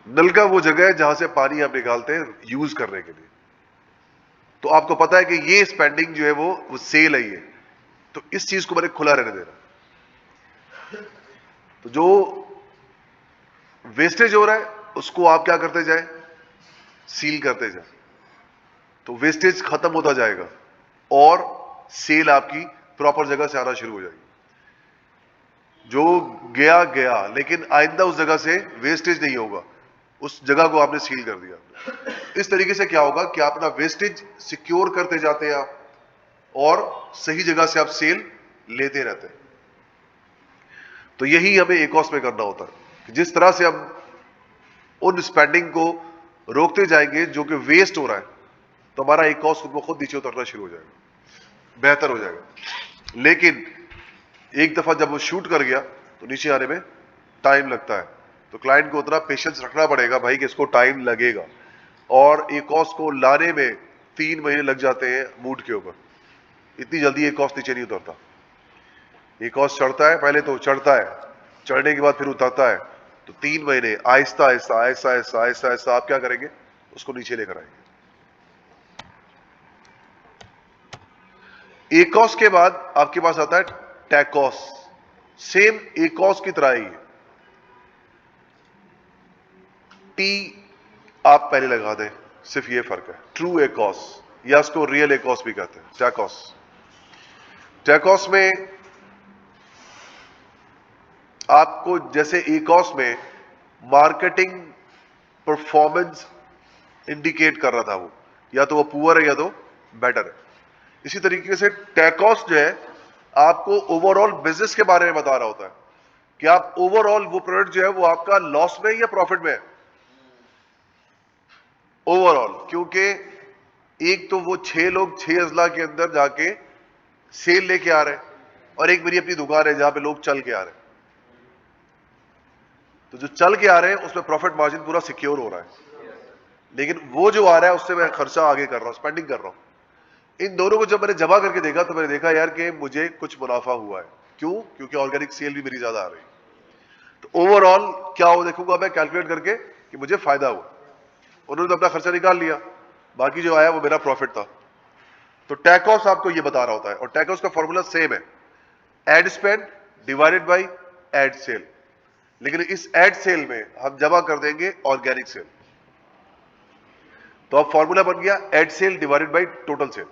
नल का वो जगह है जहां से पानी आप निकालते हैं यूज करने के लिए, तो आपको पता है कि ये स्पेंडिंग जो है वो सेल है ये, तो इस चीज को मैंने खुला रहने देना। तो जो वेस्टेज हो रहा है उसको आप क्या करते जाए, सील करते जाए, तो वेस्टेज खत्म होता जाएगा और सेल आपकी प्रॉपर जगह से आना शुरू हो जाएगी। जो गया गया, लेकिन आइंदा उस जगह से वेस्टेज नहीं होगा, उस जगह को आपने सील कर दिया। इस तरीके से क्या होगा कि आप अपना वेस्टेज सिक्योर करते जाते हैं आप, और सही जगह से आप सेल लेते रहते हैं। तो यही हमें एकॉस में करना होता है, जिस तरह से हम उन स्पेंडिंग को रोकते जाएंगे जो कि वेस्ट हो रहा है, तो हमारा एकॉस खुद ब खुद नीचे उतरना शुरू हो जाएगा, बेहतर हो जाएगा। लेकिन एक दफा जब वो शूट कर गया तो नीचे आने में टाइम लगता है, तो क्लाइंट को उतना पेशेंस रखना पड़ेगा भाई कि इसको टाइम लगेगा, और एक कॉस्ट को लाने में 3 महीने लग जाते हैं मूड के ऊपर। इतनी जल्दी एक कॉस्ट नीचे नहीं उतरता, एक कॉस्ट चढ़ता है, पहले तो चढ़ता है, चढ़ने के बाद फिर उतरता है, तो 3 महीने आहिस्ता आहिस्ता आहिस्ता आहिस्ता आहिस्ता आहिस्ता आप क्या करेंगे, उसको नीचे लेकर आएंगे। एकॉस के बाद आपके पास आता है टैकॉस, सेम एकॉस की तरह ही, टी आप पहले लगा दें, सिर्फ ये फर्क है, ट्रू एकॉस या इसको रियल एकॉस भी कहते हैं, टैकॉस। टैकॉस में आपको जैसे एकॉस में मार्केटिंग परफॉर्मेंस इंडिकेट कर रहा था, वो या तो वो पुअर है या तो बेटर है, इसी तरीके से टैकॉस जो है आपको ओवरऑल बिजनेस के बारे में बता रहा होता है कि आप ओवरऑल वो प्रोडक्ट जो है वो आपका लॉस में या प्रॉफिट में है, ओवरऑल। क्योंकि एक तो वो 6 लोग 6 अजला के अंदर जाके सेल लेके आ रहे हैं, और एक मेरी अपनी दुकान है जहां पे लोग चल के आ रहे हैं, तो जो चल के आ रहे हैं उसमें प्रॉफिट मार्जिन पूरा सिक्योर हो रहा है, लेकिन वो जो आ रहा है उससे मैं खर्चा आगे कर रहा हूं, स्पेंडिंग कर रहा हूं। इन दोनों को जब मैंने जमा करके देखा तो मैंने देखा यार कि मुझे कुछ मुनाफा हुआ है। क्यों? क्योंकि ऑर्गेनिक सेल भी मेरी ज्यादा आ रही। तो ओवरऑल क्या हो देखूंगा मैं कैलकुलेट करके कि मुझे फायदा हुआ। उन्होंने तो अपना खर्चा निकाल लिया, बाकी जो आया वो मेरा प्रॉफिट था। तो टैकॉस आपको ये बता रहा होता है, और टैकॉस का फॉर्मूला सेम है, ad spend divided by ad sale, लेकिन इस एड सेल में हम जमा कर देंगे ऑर्गेनिक सेल। तो अब फॉर्मूला बन गया ad sale divided by total sale,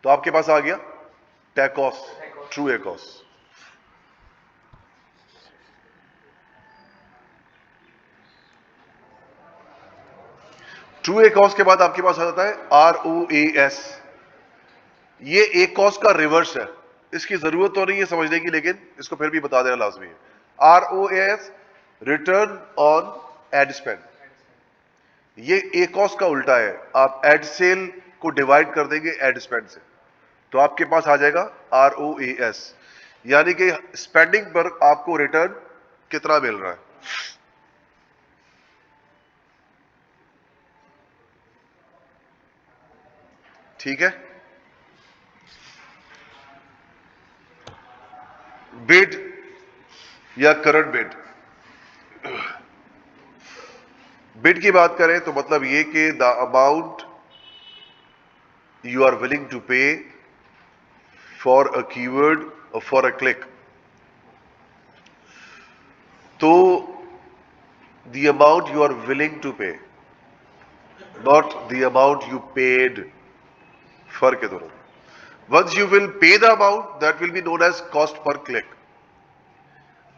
तो आपके पास आ गया टैकॉस, ट्रू एकॉस। ट्रू एकॉस के बाद आपके पास आ जाता है ROAS। ये एकॉस का रिवर्स है, इसकी जरूरत तो नहीं है समझने की, लेकिन इसको फिर भी बता देना लाजमी है। ROAS return on ad spend, ये एकॉस का उल्टा है, आप एड सेल को डिवाइड कर देंगे एड स्पेंड से, तो आपके पास आ जाएगा ROAS, यानी कि स्पेंडिंग पर आपको रिटर्न कितना मिल रहा है। ठीक है। बिड या करंट बिड। बिड की बात करें तो मतलब ये कि the amount you are willing to pay for a keyword और फॉर अ क्लिक। तो the amount you are willing to pay, not the amount you paid, फर्क है दोनों। Once you will pay the amount that will be known as cost per click.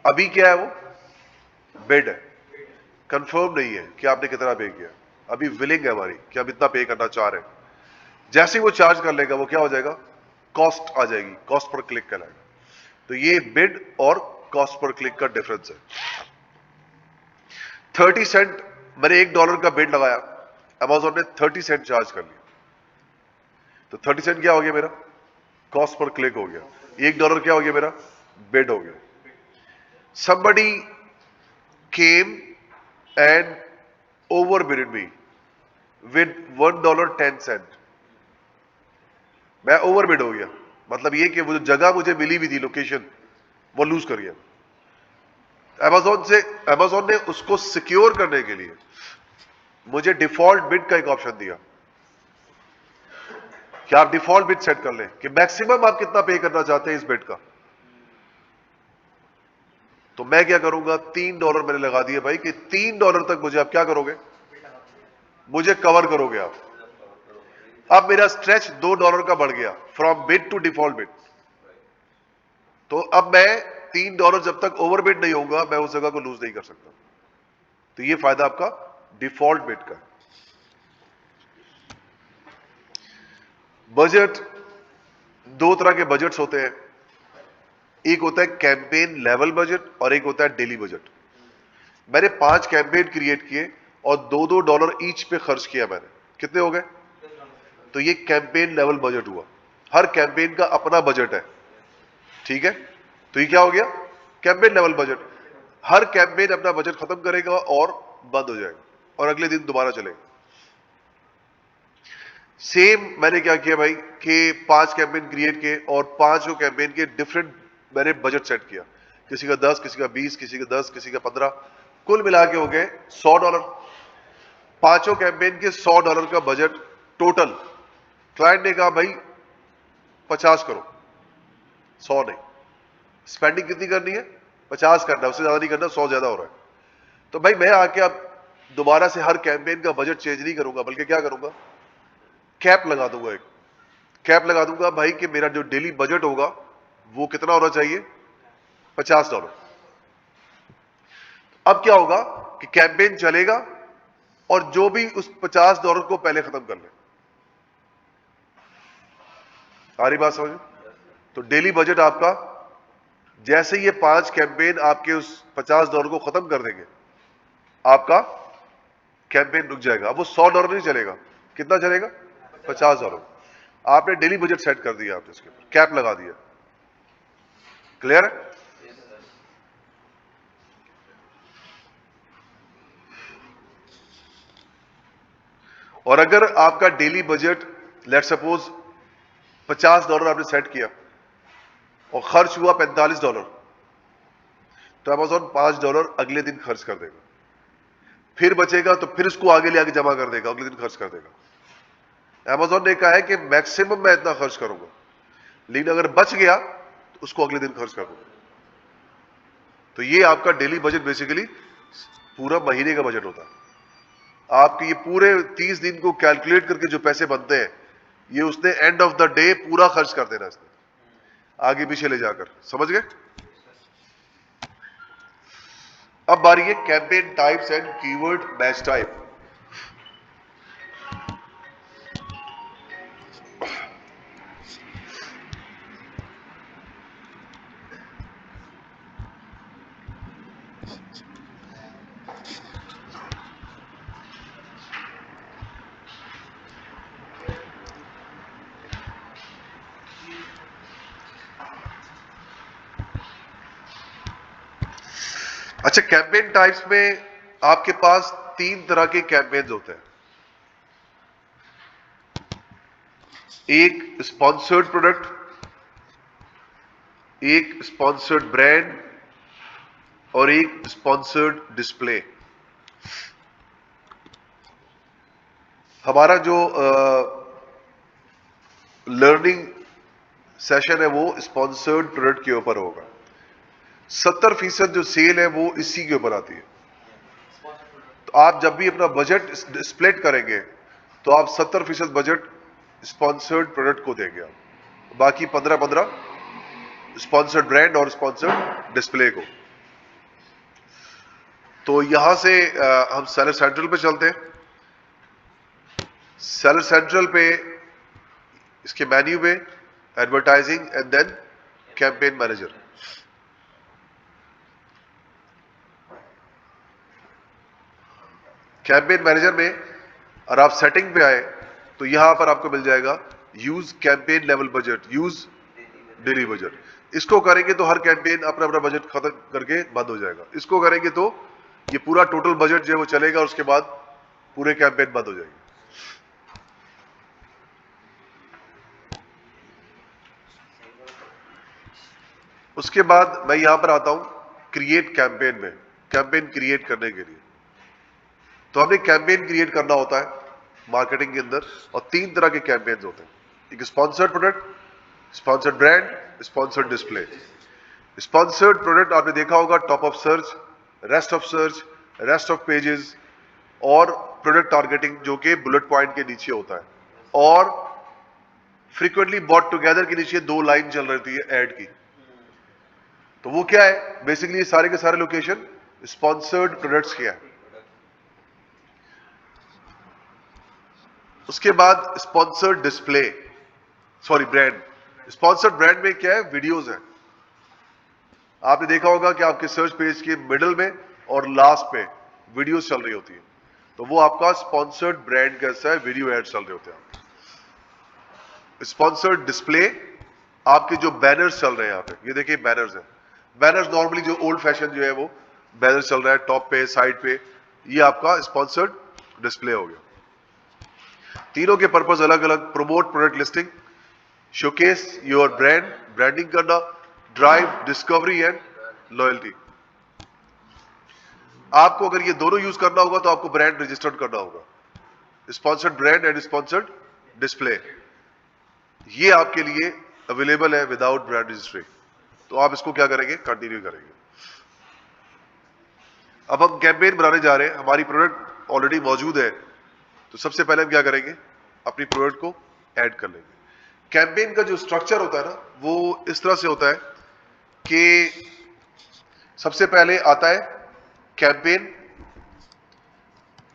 अभी क्या है वो? Bid है, कंफर्म नहीं है कि आपने कितना पे किया। अभी विलिंग है हमारी कि हम इतना पे करना चाह रहे हैं। जैसे ही वो चार्ज कर लेगा वो क्या हो जाएगा? कॉस्ट आ जाएगी, कॉस्ट पर क्लिक कहलाएगा। तो ये बिड और कॉस्ट पर क्लिक का डिफरेंस है। 30 सेंट, मैंने $1 का बिड लगाया, अमेजोन ने 30 सेंट चार्ज कर लिया, तो 30 सेंट क्या हो गया मेरा? कॉस्ट पर क्लिक हो गया। $1 क्या हो गया मेरा? बिड हो गया। somebody came and overbid me with $1.10, मैं ओवरबिड हो गया। मतलब ये कि वो जो जगह मुझे मिली हुई थी, लोकेशन, वो लूज कर गया। अमेजोन ने उसको सिक्योर करने के लिए मुझे डिफॉल्ट बिड का एक ऑप्शन दिया कि आप डिफॉल्ट बिड सेट कर लें कि मैक्सिमम आप कितना पे करना चाहते हैं इस बिड का। तो मैं क्या करूंगा? $3 मैंने लगा दिए भाई कि $3 तक मुझे आप क्या करोगे? मुझे कवर करोगे आप। अब मेरा स्ट्रेच $2 का बढ़ गया, from bid to default bid. तो अब मैं $3 जब तक ओवरबिड नहीं होगा, मैं उस जगह को लूज नहीं कर सकता। तो ये फायदा आपका डिफॉल्ट बिड का। बजट, दो तरह के बजट्स होते हैं। एक होता है कैंपेन लेवल बजट और एक होता है डेली बजट। मैंने 5 कैंपेन क्रिएट किए और $2 ईच पे खर्च किया मैंने। कितने हो गए? तो ये कैंपेन लेवल बजट हुआ। हर कैंपेन का अपना बजट है, ठीक है। तो ये क्या हो गया? Campaign level budget. Her campaign अपना बजट खत्म करेगा और बंद हो जाएगा और अगले दिन दोबारा चलेगा। सेम मैंने क्या किया भाई कि 5 कैंपेन क्रिएट किए और 5 कैंपेन के डिफरेंट मैंने बजट सेट किया। किसी का 10, किसी का 20, किसी का 10, किसी का 15, कुल मिला के हो गए $100। 5 कैंपेन के $100 का बजट टोटल। क्लाइंट ने कहा भाई 50 करो, 100 नहीं। स्पेंडिंग कितनी करनी है? 50 करना है, उससे ज्यादा नहीं करना, 100 ज्यादा हो रहा है। तो भाई मैं आके अब दोबारा से हर कैंपेन का बजट चेंज नहीं करूंगा, बल्कि क्या करूंगा? कैप लगा दूंगा। एक कैप लगा दूंगा भाई कि मेरा जो डेली बजट होगा वो कितना होना चाहिए? $50। अब क्या होगा कि कैंपेन चलेगा और जो भी उस $50 को पहले खत्म कर ले। सारी बात समझ? तो डेली बजट आपका, जैसे ये 5 कैंपेन आपके उस $50 को खत्म कर देंगे, आपका कैंपेन रुक जाएगा। अब वो $100 नहीं चलेगा, कितना चलेगा? $50। आपने डेली बजट सेट कर दिया, आपने इसके ऊपर कैप लगा दिया। क्लियर है? और अगर आपका डेली बजट लेट सपोज $50 आपने सेट किया और खर्च हुआ $45, तो अमेजोन $5 अगले दिन खर्च कर देगा। फिर बचेगा तो फिर उसको आगे ले आके जमा कर देगा, अगले दिन खर्च कर देगा। अमेजोन ने कहा है कि मैक्सिमम मैं इतना खर्च करूंगा, लेकिन अगर बच गया तो उसको अगले दिन खर्च कर दूंगा। तो ये आपका डेली बजट बेसिकली पूरा महीने का बजट होता है। आपके ये पूरे 30 दिन को कैलकुलेट करके जो पैसे बनते हैं, ये उसने एंड ऑफ द डे पूरा खर्च कर देना इसने, आगे पीछे ले जाकर। समझ गए? अब बारी है campaign types and keyword match type. अच्छा, कैंपेन टाइप्स में आपके पास 3 तरह के कैंपेन्स होते हैं। एक स्पॉन्सर्ड प्रोडक्ट, एक स्पॉन्सर्ड ब्रांड और एक स्पॉन्सर्ड डिस्प्ले। हमारा जो लर्निंग सेशन है वो स्पॉन्सर्ड प्रोडक्ट के ऊपर होगा। 70% जो सेल है वो इसी के ऊपर आती है। तो आप जब भी अपना बजट स्प्लिट करेंगे तो आप 70% बजट स्पॉन्सर्ड प्रोडक्ट को देंगे, आप बाकी 15-15 स्पॉन्सर्ड ब्रांड और स्पॉन्सर्ड डिस्प्ले को। तो यहां से हम सेलर सेंट्रल पे चलते हैं। सेलर सेंट्रल पे इसके मेन्यू में advertising and then campaign manager. Campaign manager में और आप सेटिंग पे आए तो यहां पर आपको मिल जाएगा use campaign level budget, use daily budget. इसको करेंगे तो हर कैंपेन अपना अपना बजट खत्म करके बंद हो जाएगा। इसको करेंगे तो ये पूरा टोटल बजट जो है वो चलेगा, उसके बाद पूरे कैंपेन बंद हो जाएगी। उसके बाद मैं यहां पर आता हूं क्रिएट कैंपेन में, कैंपेन क्रिएट करने के लिए। तो हमें कैंपेन क्रिएट करना होता है मार्केटिंग के अंदर, और 3 तरह के कैंपेन्स होते हैं। एक sponsored product, sponsored brand, sponsored display. Sponsored product आपने देखा होगा top of search, rest of search, rest of pages और प्रोडक्ट टारगेटिंग जो कि बुलेट पॉइंट के नीचे होता है, और फ्रीक्वेंटली बॉट टुगेदर के नीचे 2 लाइन चल रही है ऐड की। तो वो क्या है, बेसिकली सारे के सारे लोकेशन स्पॉन्सर्ड प्रोडक्ट्स के हैं। उसके बाद sponsored display, sorry brand. Sponsored brand में क्या है, वीडियोस है। आपने देखा होगा कि आपके सर्च पेज के मिडल में और लास्ट पे वीडियोस चल रही होती है, तो वो आपका स्पॉन्सर्ड ब्रांड कैसा है, वीडियो एड चल रहे होते हैं। स्पॉन्सर्ड डिस्प्ले, आपके जो बैनर्स चल रहे हैं, यहाँ पे ये देखिए बैनर्स है। बैनर्स नॉर्मली जो ओल्ड फैशन जो है वो बैनर चल रहा है टॉप पे, साइड पे, ये आपका स्पॉन्सर्ड डिस्प्ले हो गया। तीनों के पर्पस अलग अलग। Promote product listing, showcase your brand, branding करना, ड्राइव डिस्कवरी एंड लॉयल्टी। आपको अगर ये दोनों यूज करना होगा तो आपको ब्रांड रजिस्टर्ड करना होगा, sponsored brand and sponsored display. ये आपके लिए अवेलेबल है विदाउट ब्रांड रजिस्ट्री। तो आप इसको क्या करेंगे, कंटिन्यू करेंगे। अब हम कैंपेन बनाने जा रहे हैं, हमारी प्रोडक्ट ऑलरेडी मौजूद है, तो सबसे पहले हम क्या करेंगे, अपनी प्रोडक्ट को ऐड कर लेंगे। कैंपेन का जो स्ट्रक्चर होता है ना, वो इस तरह से होता है कि सबसे पहले आता है कैंपेन,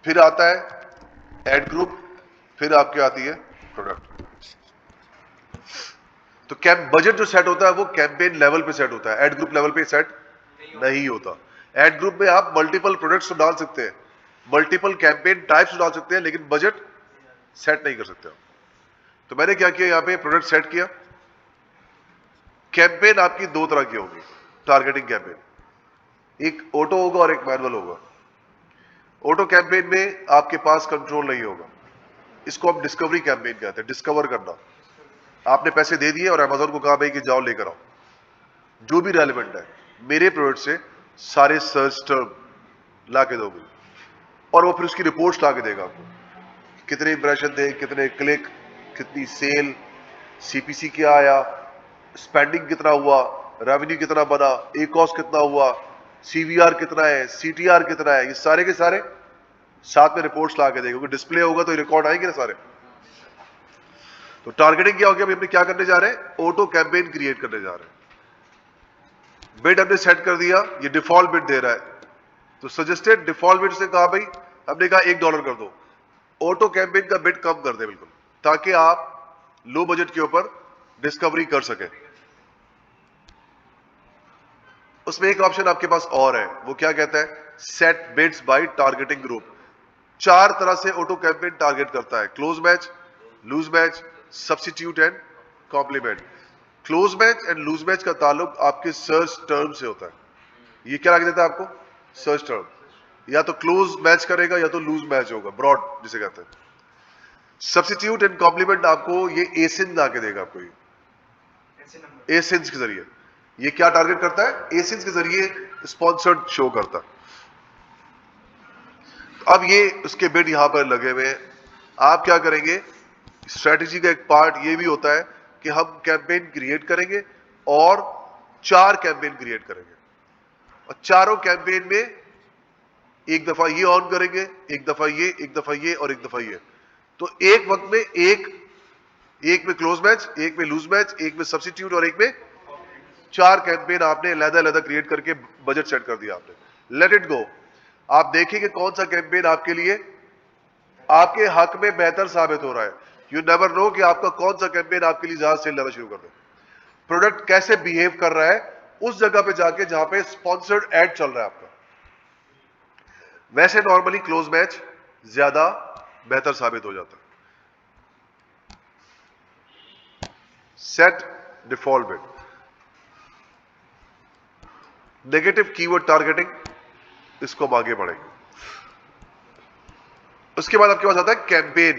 फिर आता है एड ग्रुप, फिर आपके आती है प्रोडक्ट। तो बजट जो सेट होता है वो कैंपेन लेवल पे सेट होता है, एड ग्रुप लेवल पे सेट नहीं होता। एड ग्रुप में आप मल्टीपल प्रोडक्ट्स तो डाल सकते हैं, मल्टीपल कैंपेन टाइप्स डाल सकते हैं, लेकिन बजट सेट नहीं कर सकते आप। तो मैंने क्या किया, यहां पे प्रोडक्ट सेट किया। कैंपेन आपकी 2 तरह की होगी टारगेटिंग कैंपेन, एक ऑटो होगा और एक मैनुअल होगा। ऑटो कैंपेन में आपके पास कंट्रोल नहीं होगा, इसको हम डिस्कवरी कैंपेन कहते हैं, डिस्कवर करना। आपने पैसे दे दिए और अमेजोन को कहा भाई कि जाओ लेकर आओ जो भी रेलिवेंट है मेरे प्रोडक्ट से, सारे सर्च टर्म ला के दोगे, और वो फिर उसकी रिपोर्ट्स ला के देगा आपको, कितने इंप्रेशन थे, कितने क्लिक, कितनी सेल, सीपीसी क्या आया, स्पेंडिंग कितना हुआ, रेवेन्यू कितना बना, ए कॉस्ट कितना हुआ, सीवीआर कितना है, सीटीआर कितना है, ये सारे के सारे साथ में रिपोर्ट्स ला के देगा। क्योंकि डिस्प्ले होगा तो रिकॉर्ड आएंगे ना सारे। तो टारगेटिंग क्या हो गया, हमने क्या करने जा रहे हैं, ऑटो कैंपेन क्रिएट करने जा रहे हैं। बिड हमने सेट कर दिया, ये डिफॉल्ट बिड दे रहा है, तो सजेस्टेड डिफॉल्ट बिड से कहा भाई, हमने कहा $1 कर दो, ऑटो कैंपेन का बिड कम कर दे बिल्कुल, ताकि आप लो बजट के ऊपर डिस्कवरी कर सके। उसमें एक ऑप्शन आपके पास और है, वो क्या कहता है, set bids by targeting group. 4 तरह से ऑटो कैंपेन टारगेट करता है, close match, loose match, substitute and complement. Close match and loose match का ताल्लुक आपके सर्च टर्म से होता है। ये क्या लग देता है आपको, सर्च टर्म, या तो क्लोज मैच करेगा या तो लूज मैच होगा, ब्रॉड जिसे कहते हैं। सब्स्टिट्यूट एंड कॉम्प्लीमेंट आपको ये एसिन आके देगा, आपको ये एसिन्स के जरिए। ये क्या टारगेट करता है? एसिन्स के जरिए स्पॉन्सर्ड शो करता है। अब ये उसके बिड यहां पर लगे हुए हैं। आप क्या करेंगे? स्ट्रेटेजी का एक पार्ट ये भी होता है कि हम कैंपेन क्रिएट करेंगे और 4 कैंपेन क्रिएट करेंगे, और चारों कैंपेन में एक दफा ये ऑन करेंगे, एक दफा ये, एक दफा ये और एक दफा ये। तो एक वक्त में एक में क्लोज मैच, एक में लूज मैच, एक में सब्स्टिट्यूट और एक में 4 कैंपेन आपने अलग-अलग क्रिएट करके बजट सेट कर दिया आपने। Let it go. आप देखिए कौन सा कैंपेन आपके लिए आपके हक में बेहतर साबित हो रहा है। यू नेवर नो कि आपका कौन सा कैंपेन आपके लिए ज्यादा सेल लाना शुरू कर दे। प्रोडक्ट कैसे बिहेव कर रहा है उस जगह पे जाके जहां पे स्पॉन्सर्ड एड चल रहा है आपका। वैसे नॉर्मली क्लोज मैच ज्यादा बेहतर साबित हो जाता है। Set default bid, negative keyword targeting, इसको हम आगे बढ़ेंगे। उसके बाद आपके पास आता है कैंपेन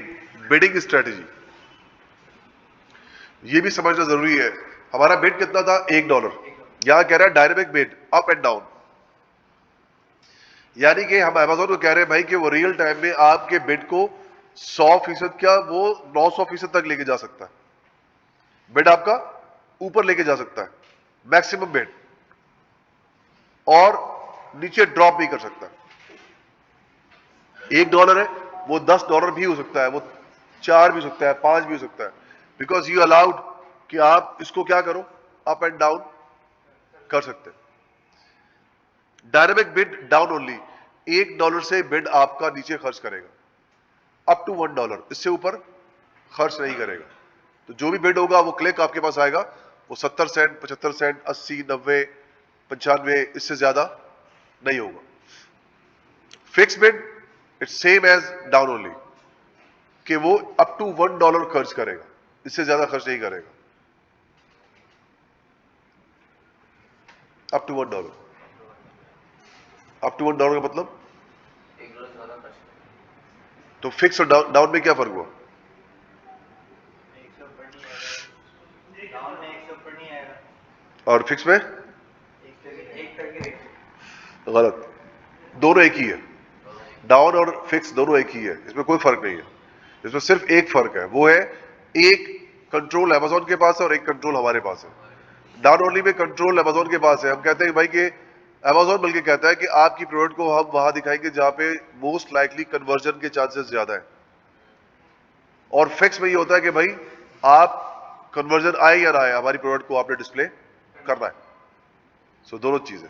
बिडिंग स्ट्रेटेजी। ये भी समझना जरूरी है। हमारा बिड कितना था? $1। यहां कह रहा है dynamic bid up and down, यानी कि हम अमेज़न को कह रहे हैं भाई कि वो रियल टाइम में आपके बिड को 100% क्या वो 900% तक लेके जा सकता है। बिड आपका ऊपर लेके जा सकता है मैक्सिमम बिड, और नीचे ड्रॉप भी कर सकता है। $1 है, वो $10 भी हो सकता है, वो 4 भी हो सकता है, 5 भी हो सकता है, बिकॉज यू अलाउड कि आप इसको क्या करो, अप एंड डाउन कर सकते हैं। डायनेमिक बिड डाउन ओनली, $1 से बिड आपका नीचे खर्च करेगा अप टू $1, इससे ऊपर खर्च नहीं करेगा। तो जो भी बिड होगा वो क्लिक आपके पास आएगा, वो 70 सेंट, 75 सेंट, 80, 90, 95, इससे ज्यादा नहीं होगा। Fix bid it's same as down only, कि वो अप टू $1 खर्च करेगा, इससे ज्यादा खर्च नहीं करेगा। अप टू $1, अप टू $1 का मतलब तो फिक्स और डाउन में क्या फर्क हुआ? और फिक्स में गलत, दोनों एक ही है। डाउन और फिक्स दोनों एक ही है, इसमें कोई फर्क नहीं है। इसमें सिर्फ एक फर्क है, वो है एक कंट्रोल अमेज़न के पास है और एक कंट्रोल हमारे पास है। डाउन ओनली में कंट्रोल अमेज़न के पास है। हम कहते हैं भाई कि अमेज़न बल्कि कहता है कि आपकी प्रोडक्ट को हम वहां दिखाएंगे जहां पे मोस्ट लाइकली कन्वर्जन के चांसेस ज्यादा है, और फिक्स में ये होता है कि भाई आप कन्वर्जन आए या ना आए, हमारी प्रोडक्ट को आपने डिस्प्ले करना है। सो दोनों चीजें।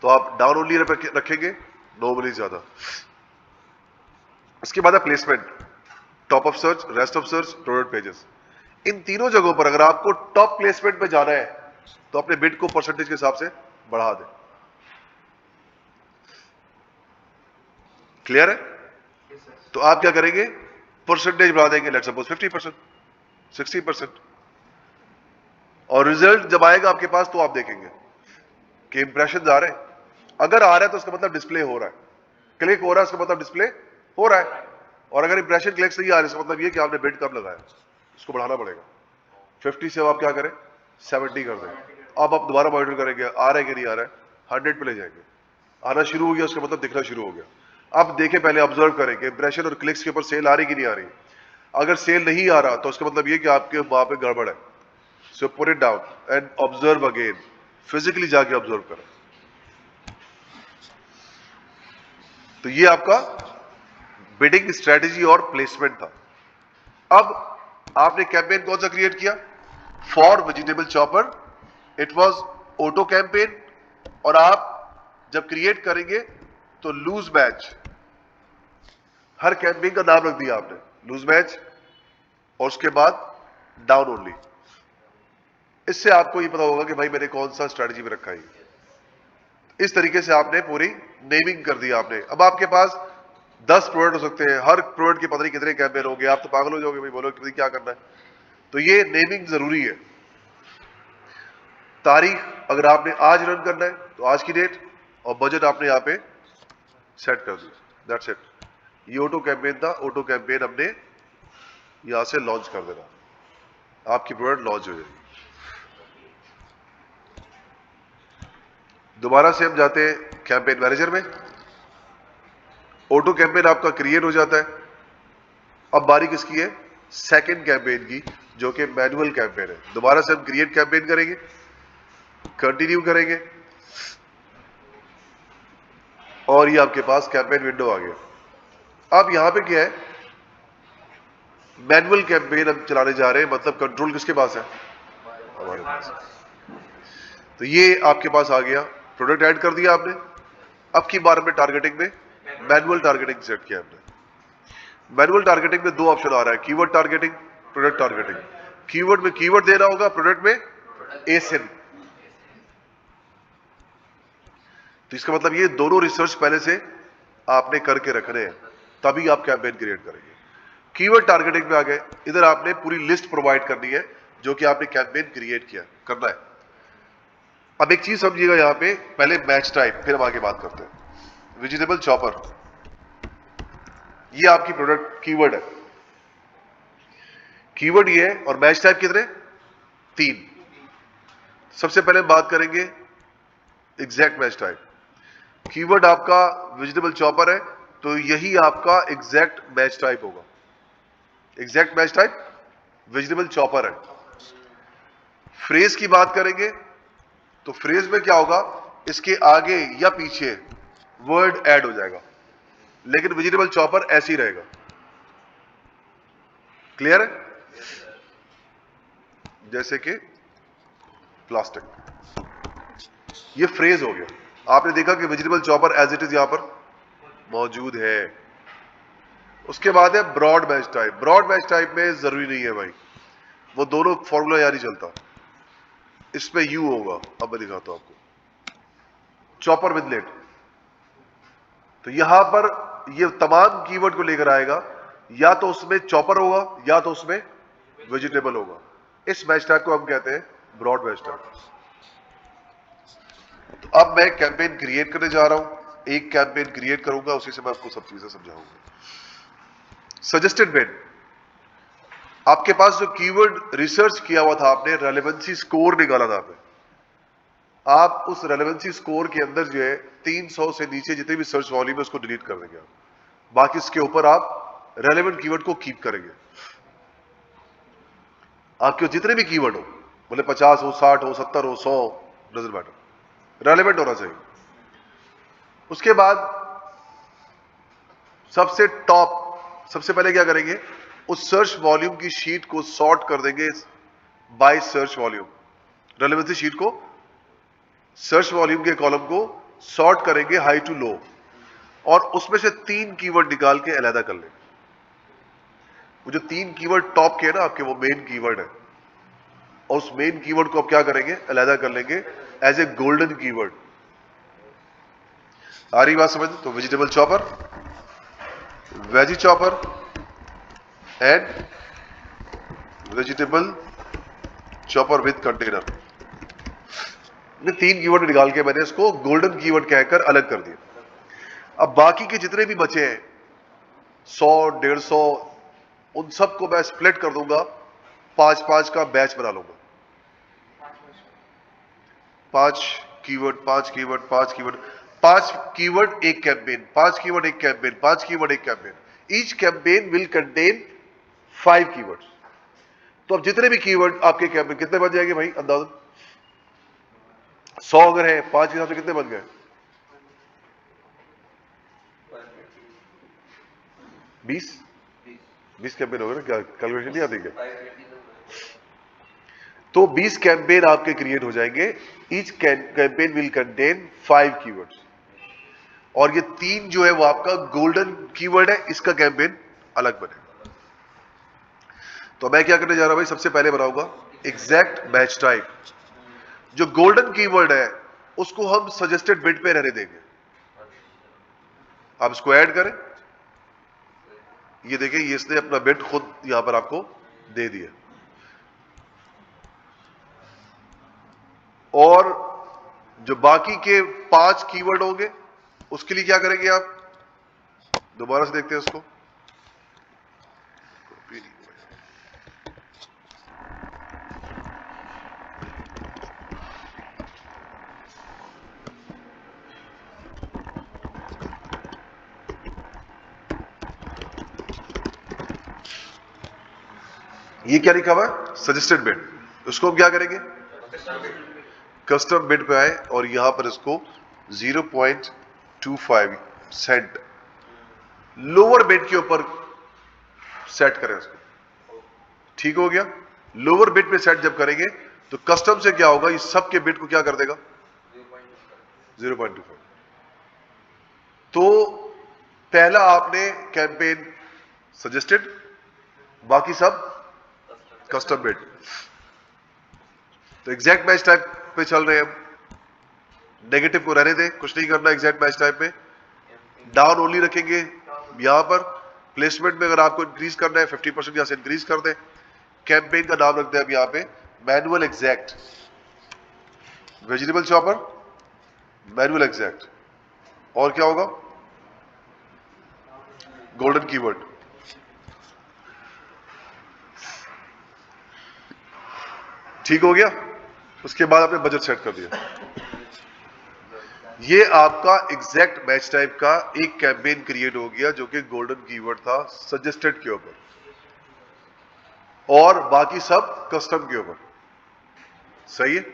तो आप डाउन ओनली रखेंगे, नॉर्मली ज्यादा। उसके बाद है placement, top of search, rest of search, product pages. इन तीनों जगहों पर अगर आपको टॉप प्लेसमेंट पे जाना है तो अपने बिड को परसेंटेज के हिसाब से बढ़ा दें। क्लियर है? तो आप क्या करेंगे? परसेंटेज बढ़ा देंगे, लेट्स सपोज 50%, 60%, और रिजल्ट जब आएगा आपके पास तो आप देखेंगे कि इंप्रेशन आ रहे हैं। अगर आ रहा है तो उसका मतलब डिस्प्ले हो रहा है, क्लिक हो रहा है उसका मतलब डिस्प्ले हो रहा है, और अगर इंप्रेशन क्लिक्स नहीं आ रहे इसका मतलब ये कि आपने बिड कम लगाया, उसको बढ़ाना पड़ेगा। 50 से आप क्या करें? 70 कर दें। अब आप दोबारा मॉनिटर करेंगे आ रहा है कि नहीं आ रहा है, 100 पे ले जाएंगे। आना शुरू हो गया उसका मतलब दिखना शुरू हो गया। अब देखें, पहले ऑब्जर्व करेंगे इंप्रेशन और क्लिक्स के ऊपर सेल आ रही कि नहीं आ रही। अगर सेल नहीं आ रहा तो उसका मतलब ये कि आपके वहां पे गड़बड़ है। So put it down and observe again, physically जाके ऑब्जर्व करें। तो ये आपका बिडिंग स्ट्रेटेजी और प्लेसमेंट था। अब आपने कैंपेन कौन सा क्रिएट किया? For vegetable chopper, it was auto campaign. और आप जब क्रिएट करेंगे तो लूज मैच, हर कैंपेन का नाम रख दिया आपने, लूज मैच, और उसके बाद डाउन ओनली। इससे आपको ये पता होगा कि भाई मैंने कौन सा स्ट्रेटजी में रखा है। इस तरीके से आपने पूरी नेमिंग कर दिया आपने। अब आपके पास 10 प्रोडक्ट हो सकते हैं, हर प्रोडक्ट के पता नहीं कितने कैंपेन होंगे, आप तो पागल हो जाओगे भाई, बोलो कि क्या करना है। तो ये नेमिंग जरूरी है। तारीख अगर आपने आज रन करना है तो आज की डेट, और बजट आपने यहाँ पे सेट कर दिया, दैट्स इट। ये ऑटो कैंपेन था, ऑटो कैंपेन हमने यहां से लॉन्च कर देना, आपकी प्रोडक्ट लॉन्च हो जाएगी। दोबारा से हम जाते हैं कैंपेन मैनेजर में, ऑटो कैंपेन आपका क्रिएट हो जाता है। अब बारी किसकी है? सेकंड कैंपेन की, जो कि मैनुअल कैंपेन है। दोबारा से हम क्रिएट कैंपेन करेंगे, कंटिन्यू करेंगे, और ये आपके पास कैंपेन विंडो आ गया। अब यहां पे क्या है? मैनुअल कैंपेन हम चलाने जा रहे हैं, मतलब कंट्रोल किसके पास है? हमारे पास। तो ये आपके पास आ गया, प्रोडक्ट ऐड कर दिया आपने। अब की बार में टारगेटिंग में मैनुअल टारगेटिंग सेट किया हमने। मैनुअल टारगेटिंग में दो ऑप्शन आ रहा है, keyword targeting, product targeting. Keyword में कीवर्ड देना होगा, प्रोडक्ट में एसिन। तो इसका मतलब ये दोनों रिसर्च पहले से आपने करके रखने हैं, तभी आप कैंपेन क्रिएट करेंगे। कीवर्ड टारगेटिंग पे आ गए, इधर आपने पूरी लिस्ट प्रोवाइड करनी है जो कि आपने कैंपेन क्रिएट किया करना है। अब एक चीज समझिएगा यहां पे, पहले मैच टाइप, फिर हम आगे बात करते हैं। वेजिटेबल चॉपर, ये आपकी प्रोडक्ट कीवर्ड है, कीवर्ड ये है, और मैच टाइप कितने? 3। सबसे पहले बात करेंगे एग्जैक्ट मैच टाइप। कीवर्ड आपका वेजिटेबल चॉपर है, तो यही आपका एग्जैक्ट मैच टाइप होगा। Exact match type vegetable chopper है। फ्रेज की बात करेंगे तो फ्रेज में क्या होगा? इसके आगे या पीछे वर्ड ऐड हो जाएगा, लेकिन वेजिटेबल चॉपर ऐसे ही रहेगा। क्लियर है? जैसे कि प्लास्टिक, ये फ्रेज हो गया। आपने देखा कि vegetable chopper as it is यहां पर मौजूद है। उसके बाद है broad match type. Broad match type में जरूरी नहीं है भाई, वो दोनों फॉर्मूला यार नहीं चलता। इसमें यू होगा, अब मैं दिखाता हूं आपको, चॉपर विद लेट। तो यहां पर ये तमाम कीवर्ड को लेकर आएगा, या तो उसमें चॉपर होगा या तो उसमें वेजिटेबल होगा। इस मैच टाइप को हम कहते हैं ब्रॉड मैच टाइप। तो अब मैं कैंपेन क्रिएट करने जा रहा हूं, एक कैंपेन क्रिएट करूंगा, उसी से मैं आपको सब चीजें समझाऊंगा। सजेस्टेड बिड, आपके पास जो कीवर्ड रिसर्च किया हुआ था आपने, रेलेवेंसी स्कोर निकाला था आपने, आप उस रेलेवेंसी स्कोर के अंदर जो है 300 से नीचे जितने भी सर्च वॉल्यूम है उसको डिलीट कर देंगे आप। बाकी इसके ऊपर आप रेलेवेंट कीवर्ड को कीप करेंगे। आपके जितने भी कीवर्ड हो, बोले 50 हो, 60 हो, 70 हो, 100, डजंट मैटर, रेलेवेंट होना चाहिए। उसके बाद सबसे टॉप, सबसे पहले क्या करेंगे? उस सर्च वॉल्यूम की शीट को सॉर्ट कर देंगे by search volume. Relevancy sheet को, सर्च वॉल्यूम के कॉलम को सॉर्ट करेंगे हाई टू लो, और उसमें से 3 कीवर्ड निकाल के अलग कर लेंगे। वो जो 3 कीवर्ड टॉप के है ना आपके, वो मेन कीवर्ड है, और उस मेन कीवर्ड को आप क्या करेंगे? अलग कर लेंगे एज ए गोल्डन कीवर्ड। आ रही बात समझ? तो vegetable chopper, veggie chopper and vegetable chopper with container, ये 3 कीवर्ड निकाल के मैंने इसको गोल्डन कीवर्ड कहकर अलग कर दिया। अब बाकी के जितने भी बचे हैं 100, 150, उन सबको मैं स्प्लिट कर दूंगा, 5-5 का बैच बना लूंगा। 5 कीवर्ड, 5 कीवर्ड, 5 कीवर्ड, 5 कीवर्ड एक कैंपेन, 5 कीवर्ड एक कैंपेन, 5 कीवर्ड एक campaign. Each campaign will contain 5 keywords. तो अब जितने भी कीवर्ड आपके कैंपेन कितने बन जाएंगे भाई अंदाजन? 100 अगर है, 5 के हिसाब से कितने बन गए? 20 कैंपेन हो गए ना, क्या कैलकुलेशन नहीं आती क्या? तो 20 कैंपेन आपके क्रिएट हो जाएंगे। Each campaign will contain 5 keywords, और ये 3 जो है वो आपका गोल्डन कीवर्ड है, इसका कैंपेन अलग बनेगा। तो मैं क्या करने जा रहा हूं भाई? सबसे पहले बनाऊंगा एग्जैक्ट मैच टाइप। जो गोल्डन कीवर्ड है उसको हम सजेस्टेड बिड पे रहने देंगे। आप इसको ऐड करें, ये देखिए, ये इसने अपना बिड खुद यहां पर आपको दे दिया। और जो बाकी के 5 कीवर्ड होंगे उसके लिए क्या करेंगे आप? दोबारा से देखते हैं उसको। ये क्या लिखा हुआ है? Suggested bid. उसको हम क्या करेंगे? कस्टम बिड पे आए और यहां पर इसको 0.25 सेंट लोअर बिड के ऊपर सेट करें इसको। ठीक हो गया? लोअर बिड पे सेट जब करेंगे तो कस्टम से क्या होगा, इस सब के बिड को क्या कर देगा? 0.25। तो पहला आपने कैंपेन सजेस्टेड, बाकी सब कस्टम बिड। तो एग्जैक्ट मैच टाइप पे चल रहे हैं हम। नेगेटिव को रहने दें, कुछ नहीं करना एग्जैक्ट मैच टाइप में। डाउन ओनली रखेंगे यहां पर। प्लेसमेंट में अगर आपको इंक्रीज करना है 50% यहां से इंक्रीज कर दें। कैंपेन का नाम रखते हैं अब यहां पे manual exact. Vegetable chopper, manual exact. और क्या होगा? Golden keyword. ठीक हो गया? उसके बाद आपने बजट सेट कर दिया। ये आपका एग्जैक्ट मैच टाइप का एक कैंपेन क्रिएट हो गया जो कि गोल्डन कीवर्ड था सजेस्टेड के ऊपर, और बाकी सब कस्टम के ऊपर। सही है?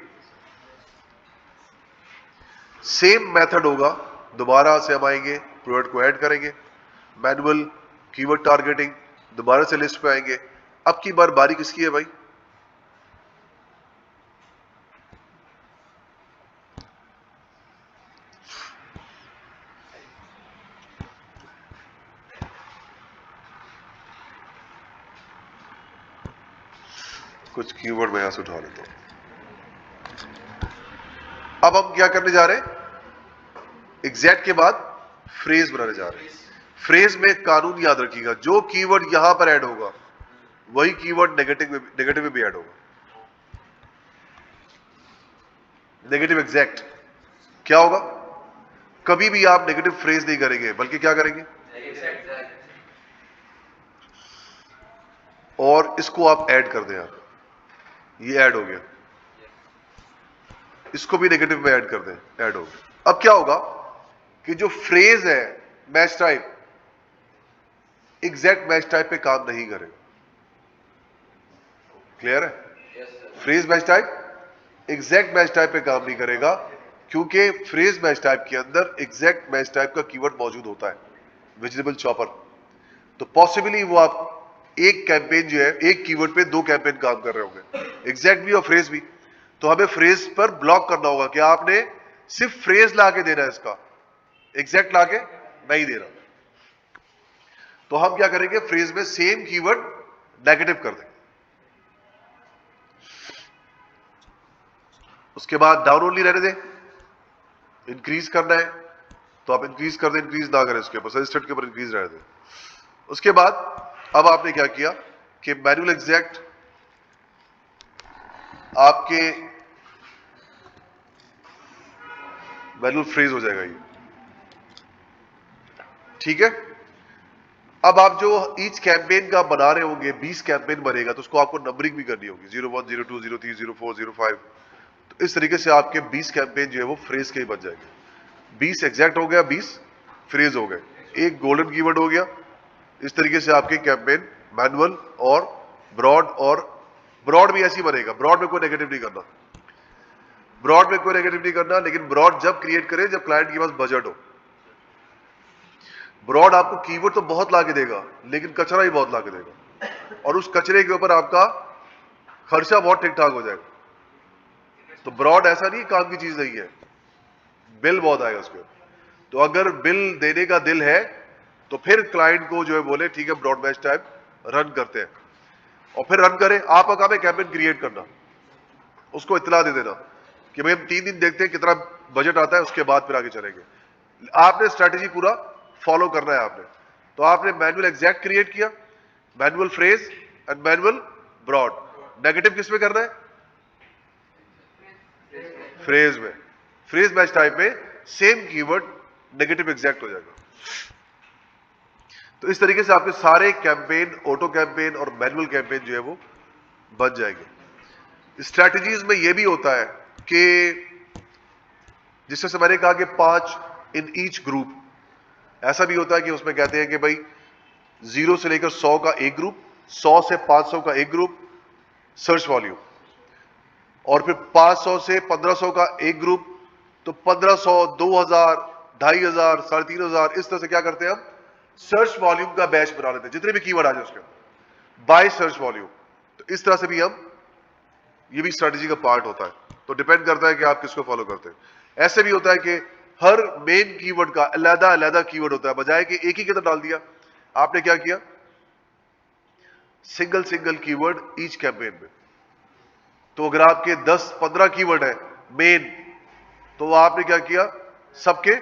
सेम मेथड होगा, दोबारा से हम आएंगे, प्रोडक्ट को ऐड करेंगे, मैनुअल कीवर्ड टारगेटिंग, दोबारा से लिस्ट पे आएंगे। अब की बार बारी किसकी है भाई? कुछ कीवर्ड मैं यहां से उठा लेता हूं। अब हम क्या करने जा रहे हैं? एग्जैक्ट के बाद फ्रेज बनाने जा रहे हैं। फ्रेज में कानून याद रखिएगा, जो कीवर्ड यहां पर ऐड होगा वही कीवर्ड नेगेटिव में भी ऐड होगा। नेगेटिव एग्जैक्ट क्या होगा? कभी भी आप नेगेटिव फ्रेज नहीं करेंगे, बल्कि क्या करेंगे? और इसको आप ऐड कर दें। आप ये ऐड हो गया, इसको भी नेगेटिव में ऐड कर दें, ऐड हो गया। अब क्या होगा कि जो फ्रेज है match type, exact match type पे काम नहीं करेगा। क्लियर है? Phrase match type exact match type पे काम नहीं करेगा, क्योंकि फ्रेज मैच टाइप के अंदर एग्जैक्ट मैच टाइप का कीवर्ड मौजूद होता है, वेजिटेबल चॉपर। तो पॉसिबली वो आप एक कैंपेन जो है, एक कीवर्ड पे दो कैंपेन काम कर रहे होंगे, एग्जैक्ट भी और फ्रेज भी। तो हमें फ्रेज पर ब्लॉक करना होगा कि आपने सिर्फ फ्रेज लाके देना है, इसका एग्जैक्ट लाके नहीं देना। तो हम क्या करेंगे? फ्रेज में सेम कीवर्ड नेगेटिव कर देंगे। उसके बाद डाउन ओनली रहने दें। इंक्रीज करना है तो आप इंक्रीज कर दें, इंक्रीज ना करें उसके ऊपर, सजेस्टेड के ऊपर इंक्रीज रहने दें। उसके बाद अब आपने क्या किया कि मैनुअल एग्जैक्ट आपके मैनुअल फ्रेज हो जाएगा ये। ठीक है? अब आप जो ईच कैंपेन का बना रहे होंगे, 20 कैंपेन बनेगा, तो उसको आपको नंबरिंग भी करनी होगी, 01, 02, 03, 04, 05। तो इस तरीके से आपके 20 कैंपेन जो है वो फ्रेज के ही बन जाएंगे। 20 एग्जैक्ट हो गया, 20 फ्रेज हो गए, एक गोल्डन कीवर्ड हो गया। इस तरीके से आपके कैंपेन मैनुअल और ब्रॉड भी ऐसी बनेगा। ब्रॉड में कोई नेगेटिव नहीं करना, ब्रॉड में कोई नेगेटिव नहीं करना, लेकिन ब्रॉड जब क्रिएट करें जब क्लाइंट के पास बजट हो। ब्रॉड आपको कीवर्ड तो बहुत लाके देगा, लेकिन कचरा ही बहुत लाके देगा, और उस कचरे के ऊपर आपका खर्चा बहुत ठीक ठाक हो जाएगा। तो ब्रॉड ऐसा नहीं काम की चीज नहीं है, बिल बहुत आएगा उसके ऊपर। तो अगर बिल देने का दिल है तो फिर क्लाइंट को जो है बोले ठीक है ब्रॉड मैच टाइप रन करते हैं, और फिर रन करें। आपका काम है कैंपेन क्रिएट करना, उसको इत्तला दे देना कि भाई हम 3 दिन देखते हैं कितना बजट आता है, उसके बाद फिर आगे चलेंगे। आपने स्ट्रैटेजी पूरा फॉलो करना है आपने। तो आपने मैनुअल एग्जैक्ट क्रिएट किया, manual phrase and manual broad. Negative किस में करना है? फ्रेज में। फ्रेज मैच टाइप में सेम कीवर्ड नेगेटिव एग्जैक्ट हो जाएगा। तो इस तरीके से आपके सारे कैंपेन, ऑटो कैंपेन और मैनुअल कैंपेन जो है वो बन जाएंगे। स्ट्रैटेजीज में यह भी होता है कि जिससे मैंने कहा कि 5 इन ईच ग्रुप, ऐसा भी होता है कि उसमें कहते हैं कि भाई 0 से लेकर 100 का एक ग्रुप, 100 से 500 का एक ग्रुप, सर्च वॉल्यूम, और फिर 500 से 1500 का एक ग्रुप, तो 1500, 2000, 2500, 3500, इस तरह से क्या करते हैं हम, सर्च वॉल्यूम का बैच बना लेते हैं, जितने भी कीवर्ड आ जाए उसके बाय सर्च वॉल्यूम। तो इस तरह से भी हम, ये भी स्ट्रेटजी का पार्ट होता है। तो डिपेंड करता है कि आप किसको फॉलो करते हैं। ऐसे भी होता है कि हर मेन कीवर्ड का अलग अलग कीवर्ड होता है, बजाय कि एक ही के अंदर डाल दिया, आपने क्या किया, सिंगल कीवर्ड ईच कैंपेन में। तो अगर आपके 10-15 कीवर्ड है मेन, तो आपने क्या किया, सबके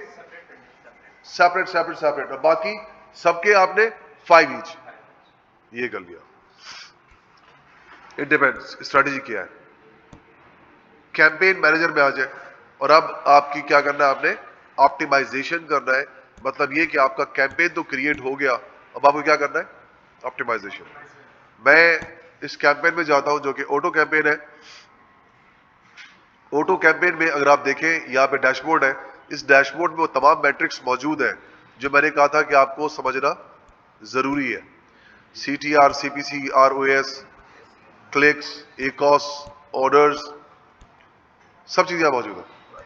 सेपरेट, और बाकी सबके आपने 5 ईच, ये कर लिया। इट डिपेंड्स स्ट्रेटजी क्या है। कैंपेन मैनेजर में आ जाए, और अब आपकी क्या करना है, आपने ऑप्टिमाइजेशन करना है। मतलब ये कि आपका कैंपेन तो क्रिएट हो गया, अब आपको क्या करना है, ऑप्टिमाइजेशन। मैं इस कैंपेन में जाता हूं जो कि ऑटो कैंपेन है। ऑटो कैंपेन में अगर आप देखें, यहां पे डैशबोर्ड है, इस डैशबोर्ड में वो तमाम मैट्रिक्स मौजूद है जो मैंने कहा था कि आपको समझना जरूरी है। CTR, CPC, ROS, clicks, ACOS, orders, सब चीजें मौजूद है।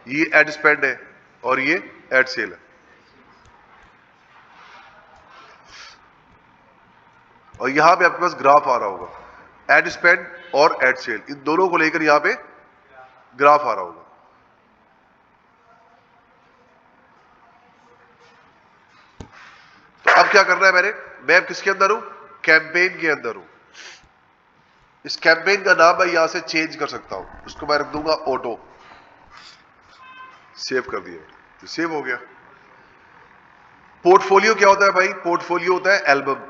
ये एड स्पेंड है और ये एड सेल है, और यहां पे आपके पास ग्राफ आ रहा होगा, एड स्पेंड और एड सेल, इन दोनों को लेकर यहां पे ग्राफ आ रहा होगा। तो अब क्या करना है मैं अब किसके अंदर हूं, कैंपेन के अंदर हूं। इस कैंपेन का नाम मैं यहां से चेंज कर सकता हूं, उसको मैं रख दूंगा ऑटो। सेव कर दिया, तो सेव हो गया। पोर्टफोलियो क्या होता है भाई, पोर्टफोलियो होता है एल्बम।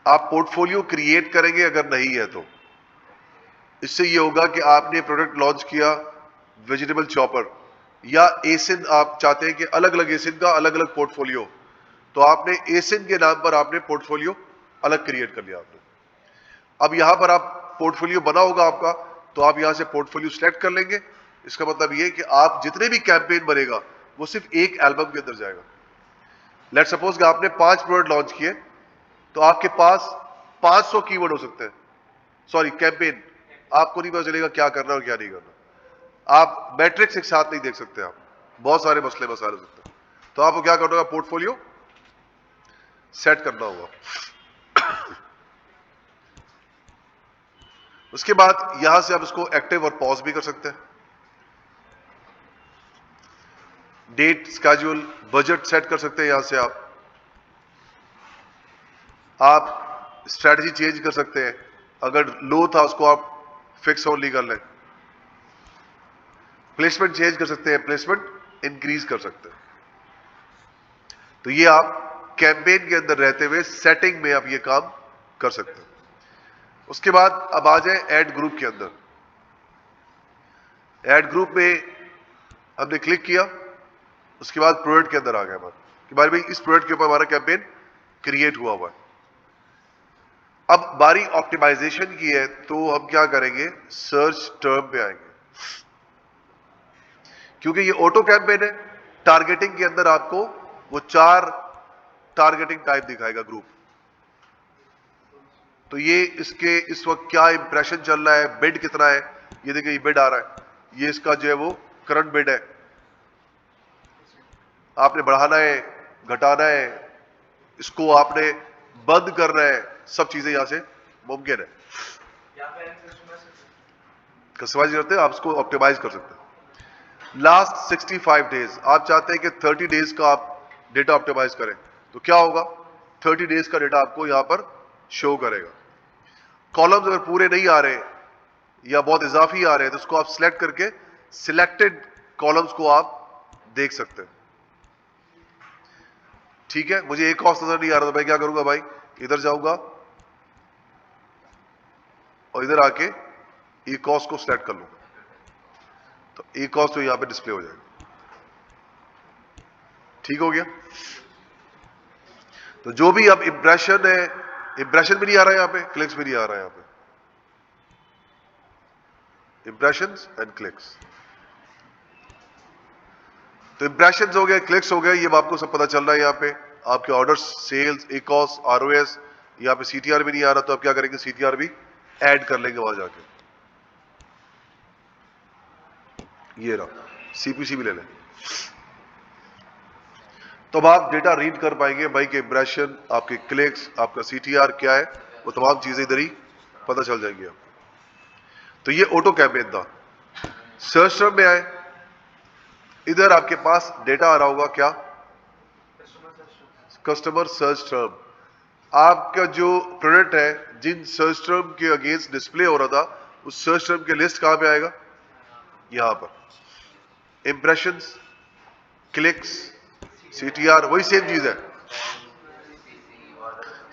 आप पोर्टफोलियो क्रिएट करेंगे अगर नहीं है तो, इससे ये होगा कि आपने प्रोडक्ट लॉन्च किया वेजिटेबल चॉपर, या एसिन, आप चाहते हैं कि अलग अलग एसिन का अलग अलग पोर्टफोलियो, तो आपने एसिन के नाम पर आपने पोर्टफोलियो अलग क्रिएट कर लिया आपने। अब यहां पर आप पोर्टफोलियो बना होगा आपका, तो आप यहां से पोर्टफोलियो सिलेक्ट कर लेंगे। इसका मतलब ये कि आप जितने भी कैंपेन बनेगा वो सिर्फ एक एल्बम के अंदर जाएगा। लेट सपोज कि आपने 5 प्रोडक्ट लॉन्च किए, तो आपके पास 500 कीवर्ड हो सकते हैं, सॉरी कैंपेन, आपको नहीं पता चलेगा क्या करना और क्या नहीं करना। आप मैट्रिक्स एक साथ नहीं देख सकते, आप बहुत सारे मसले मसाले हो सकते हैं। तो आपको क्या करना होगा, पोर्टफोलियो सेट करना होगा। उसके बाद यहां से आप इसको एक्टिव और पॉज भी कर सकते हैं। डेट, स्केड्यूल, बजट सेट कर सकते हैं यहां से आप स्ट्रेटजी चेंज कर सकते हैं। अगर लो था उसको आप फिक्स ओनली कर लें। प्लेसमेंट चेंज कर सकते हैं, प्लेसमेंट इंक्रीज कर सकते हैं। तो ये आप कैंपेन के अंदर रहते हुए सेटिंग में आप ये काम कर सकते हैं। उसके बाद अब आ जाए ऐड ग्रुप के अंदर। ऐड ग्रुप में हमने क्लिक किया, उसके बाद प्रोडक्ट के अंदर आ गया बात कि भाई इस प्रोडक्ट के ऊपर हमारा कैंपेन क्रिएट हुआ है। अब बारी ऑप्टिमाइजेशन की है, तो हम क्या करेंगे, सर्च टर्म पे आएंगे। क्योंकि ये ऑटो कैंपेन है, टारगेटिंग के अंदर आपको वो 4 टारगेटिंग टाइप दिखाएगा ग्रुप। तो ये इसके इस वक्त क्या इंप्रेशन चल रहा है, बिड कितना है, ये देखिए ये बिड आ रहा है, ये इसका जो है वो करंट बिड है, आपने बढ़ाना है, घटाना है, इसको आपने बंद करना है, सब चीजें यहां से मुमकिन है। कस्टमाइज करते हैं आप, इसको ऑप्टिमाइज कर सकते हैं। लास्ट 65 डेज, आप चाहते हैं कि 30 डेज का आप डेटा ऑप्टिमाइज करें, तो क्या होगा, 30 डेज का डेटा आपको यहां पर शो करेगा। कॉलम्स अगर पूरे नहीं आ रहे या बहुत इजाफी आ रहे हैं, तो उसको आप सिलेक्ट करके सिलेक्टेड कॉलम्स को आप देख सकते हैं। ठीक है, मुझे एक कॉस्ट नजर नहीं आ रहा, तो मैं क्या करूंगा भाई, इधर जाऊंगा और इधर आके ई कॉस्ट को सिलेक्ट कर लूंगा, तो ई कॉस्ट तो यहां पे डिस्प्ले हो जाएगा। ठीक हो गया। तो जो भी अब इंप्रेशन है, इंप्रेशन भी नहीं आ रहा है यहां पे, क्लिक्स भी नहीं आ रहा है यहां पे, इंप्रेशंस एंड क्लिक्स। तो इंप्रेशंस हो गए, क्लिक्स हो गए, ये आपको सब पता चल रहा है। यहां पे आपके orders, sales, E cost, ROS, यहां पे CTR भी नहीं आ रहा, तो आप क्या करेंगे, CTR भी ऐड कर लेंगे वहां जाके। ये रहा, सीपीसी भी ले लें। तो अब आप डेटा रीड कर पाएंगे भाई के इम्प्रेशन, आपके क्लिक्स, आपका सीटीआर क्या है, वो तमाम चीजें इधर ही पता चल जाएंगी आपको। तो ये ऑटो कैंपेन था। सर्च टर्म में आए, इधर आपके पास डेटा आ रहा होगा क्या, कस्टमर सर्च टर्म। आपका जो प्रोडक्ट है जिन सर्च टर्म के अगेंस्ट डिस्प्ले हो रहा था, उस सर्च टर्म के लिस्ट कहां पे आएगा, यहां पर। इंप्रेशंस, क्लिक्स, सीटीआर, वही सेम चीज है,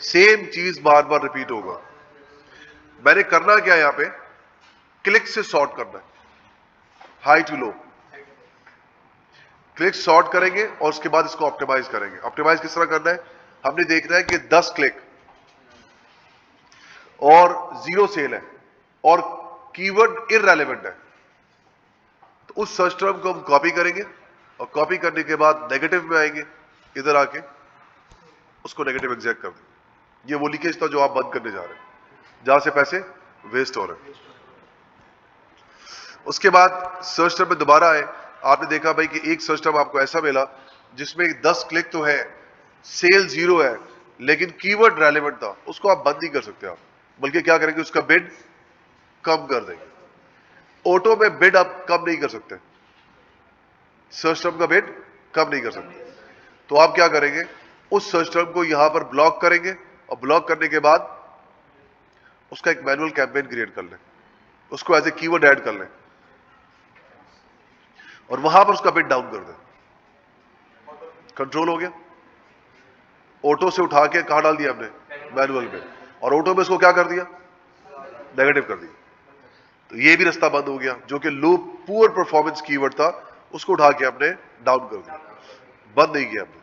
सेम चीज बार बार रिपीट होगा। मैंने करना क्या है, यहां पे क्लिक से सॉर्ट करना है, high to low. Click sort करेंगे और उसके बाद इसको ऑप्टिमाइज करेंगे। ऑप्टिमाइज किस तरह करना है, हमने देखना है कि 10 क्लिक और 0 सेल है और कीवर्ड इररेलेवेंट है, तो उस सर्च टर्म को हम कॉपी करेंगे और कॉपी करने के बाद नेगेटिव में आएंगे, इधर आके उसको नेगेटिव एग्जैक्ट कर देंगे। ये वो लीकेज था जो आप बंद करने जा रहे हैं, जहां से पैसे वेस्ट हो रहे हैं। उसके बाद सर्च टर्म में दोबारा आए, आपने देखा भाई कि एक सर्च टर्म आपको ऐसा मिला जिसमें 10 क्लिक तो है, सेल 0 है, लेकिन कीवर्ड रेलेवेंट था, उसको आप बंद नहीं कर सकते आप, बल्कि क्या करेंगे, उसका बिड कम कर देंगे। ऑटो में बिड आप कम नहीं कर सकते, सर्च टर्म का बिड कम नहीं कर सकते, तो आप क्या करेंगे, उस सर्च टर्म को यहां पर ब्लॉक करेंगे और ब्लॉक करने के बाद उसका एक मैनुअल कैंपेन क्रिएट कर लें, उसको एज ए कीवर्ड ऐड कर लें और वहां पर उसका बिड डाउन कर दें। कंट्रोल हो गया। ऑटो से उठा के कहां डाल दिया हमने, मैनुअल में, और ऑटो में इसको क्या कर दिया, नेगेटिव कर दिया। तो ये भी रास्ता बंद हो गया, जो कि लो पुअर परफॉर्मेंस कीवर्ड था, उसको उठा के हमने डाउन कर दिया। बंद नहीं किया हमने,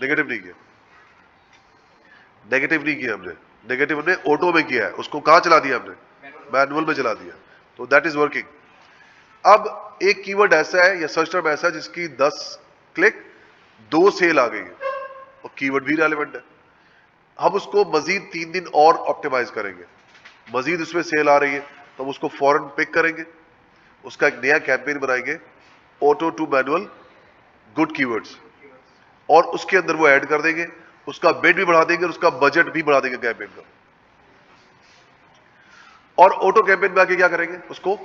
नेगेटिव नहीं किया, नेगेटिव नहीं किया हमने, नेगेटिव हमने ऑटो में किया है, उसको कहां चला दिया हमने, मैनुअल में चला दिया। तो दैट इज वर्किंग। अब एक कीवर्ड ऐसा है या सर्च टर्म ऐसा है जिसकी 10 क्लिक 2 सेल आ गई है और कीवर्ड भी रेलेवेंट है, हम उसको मजीद 3 दिन और ऑप्टिमाइज करेंगे, मजीद उसमें सेल आ रही है तो हम उसको फौरन पिक करेंगे, उसका एक नया कैंपेन बनाएंगे, auto to manual good keywords, और उसके अंदर वो ऐड कर देंगे, उसका बिड भी बढ़ा देंगे और उसका बजट भी बढ़ा देंगे कैंपेन का। और ऑटो कैंपेन में आके क्या करेंगे, उसको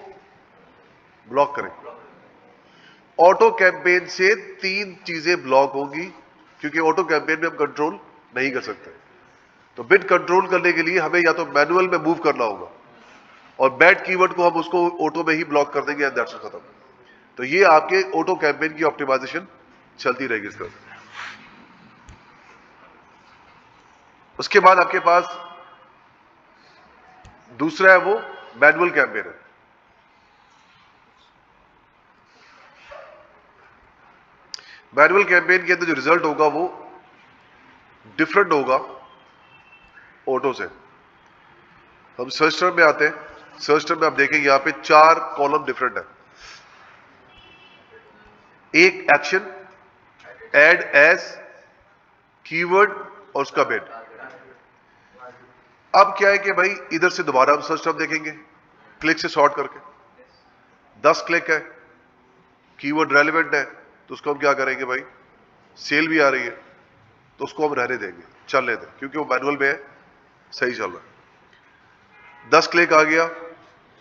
ब्लॉक करेंगे। ऑटो कैंपेन से 3 चीजें ब्लॉक होंगी, क्योंकि ऑटो कैंपेन में हम कंट्रोल नहीं कर सकते। तो बिड कंट्रोल करने के लिए हमें या तो मैनुअल में मूव करना होगा, और बैड कीवर्ड को हम उसको ऑटो में ही ब्लॉक कर देंगे एंड दैट्स खत्म। तो ये आपके ऑटो कैंपेन की ऑप्टिमाइजेशन चलती रहेगी इसका। उसके बाद आपके पास दूसरा है वो मैनुअल कैंपेन है। मैनुअल कैंपेन के अंदर जो रिजल्ट होगा वो डिफरेंट होगा ऑटो से। हम सर्च टर्म में आते हैं, सर्च टर्म में आप देखेंगे यहां पे 4 कॉलम डिफरेंट है। एक एक्शन, एड एज, कीवर्ड और उसका बिड। अब क्या है कि भाई इधर से दोबारा हम सर्च टर्म देखेंगे, क्लिक से सॉर्ट करके 10 क्लिक है, कीवर्ड रेलेवेंट है, तो उसको हम क्या करेंगे भाई, सेल भी आ रही है तो उसको हम रहने देंगे, चलने दें, क्योंकि वो मैनुअल में है, सही चल रहा है। 10 क्लिक आ गया,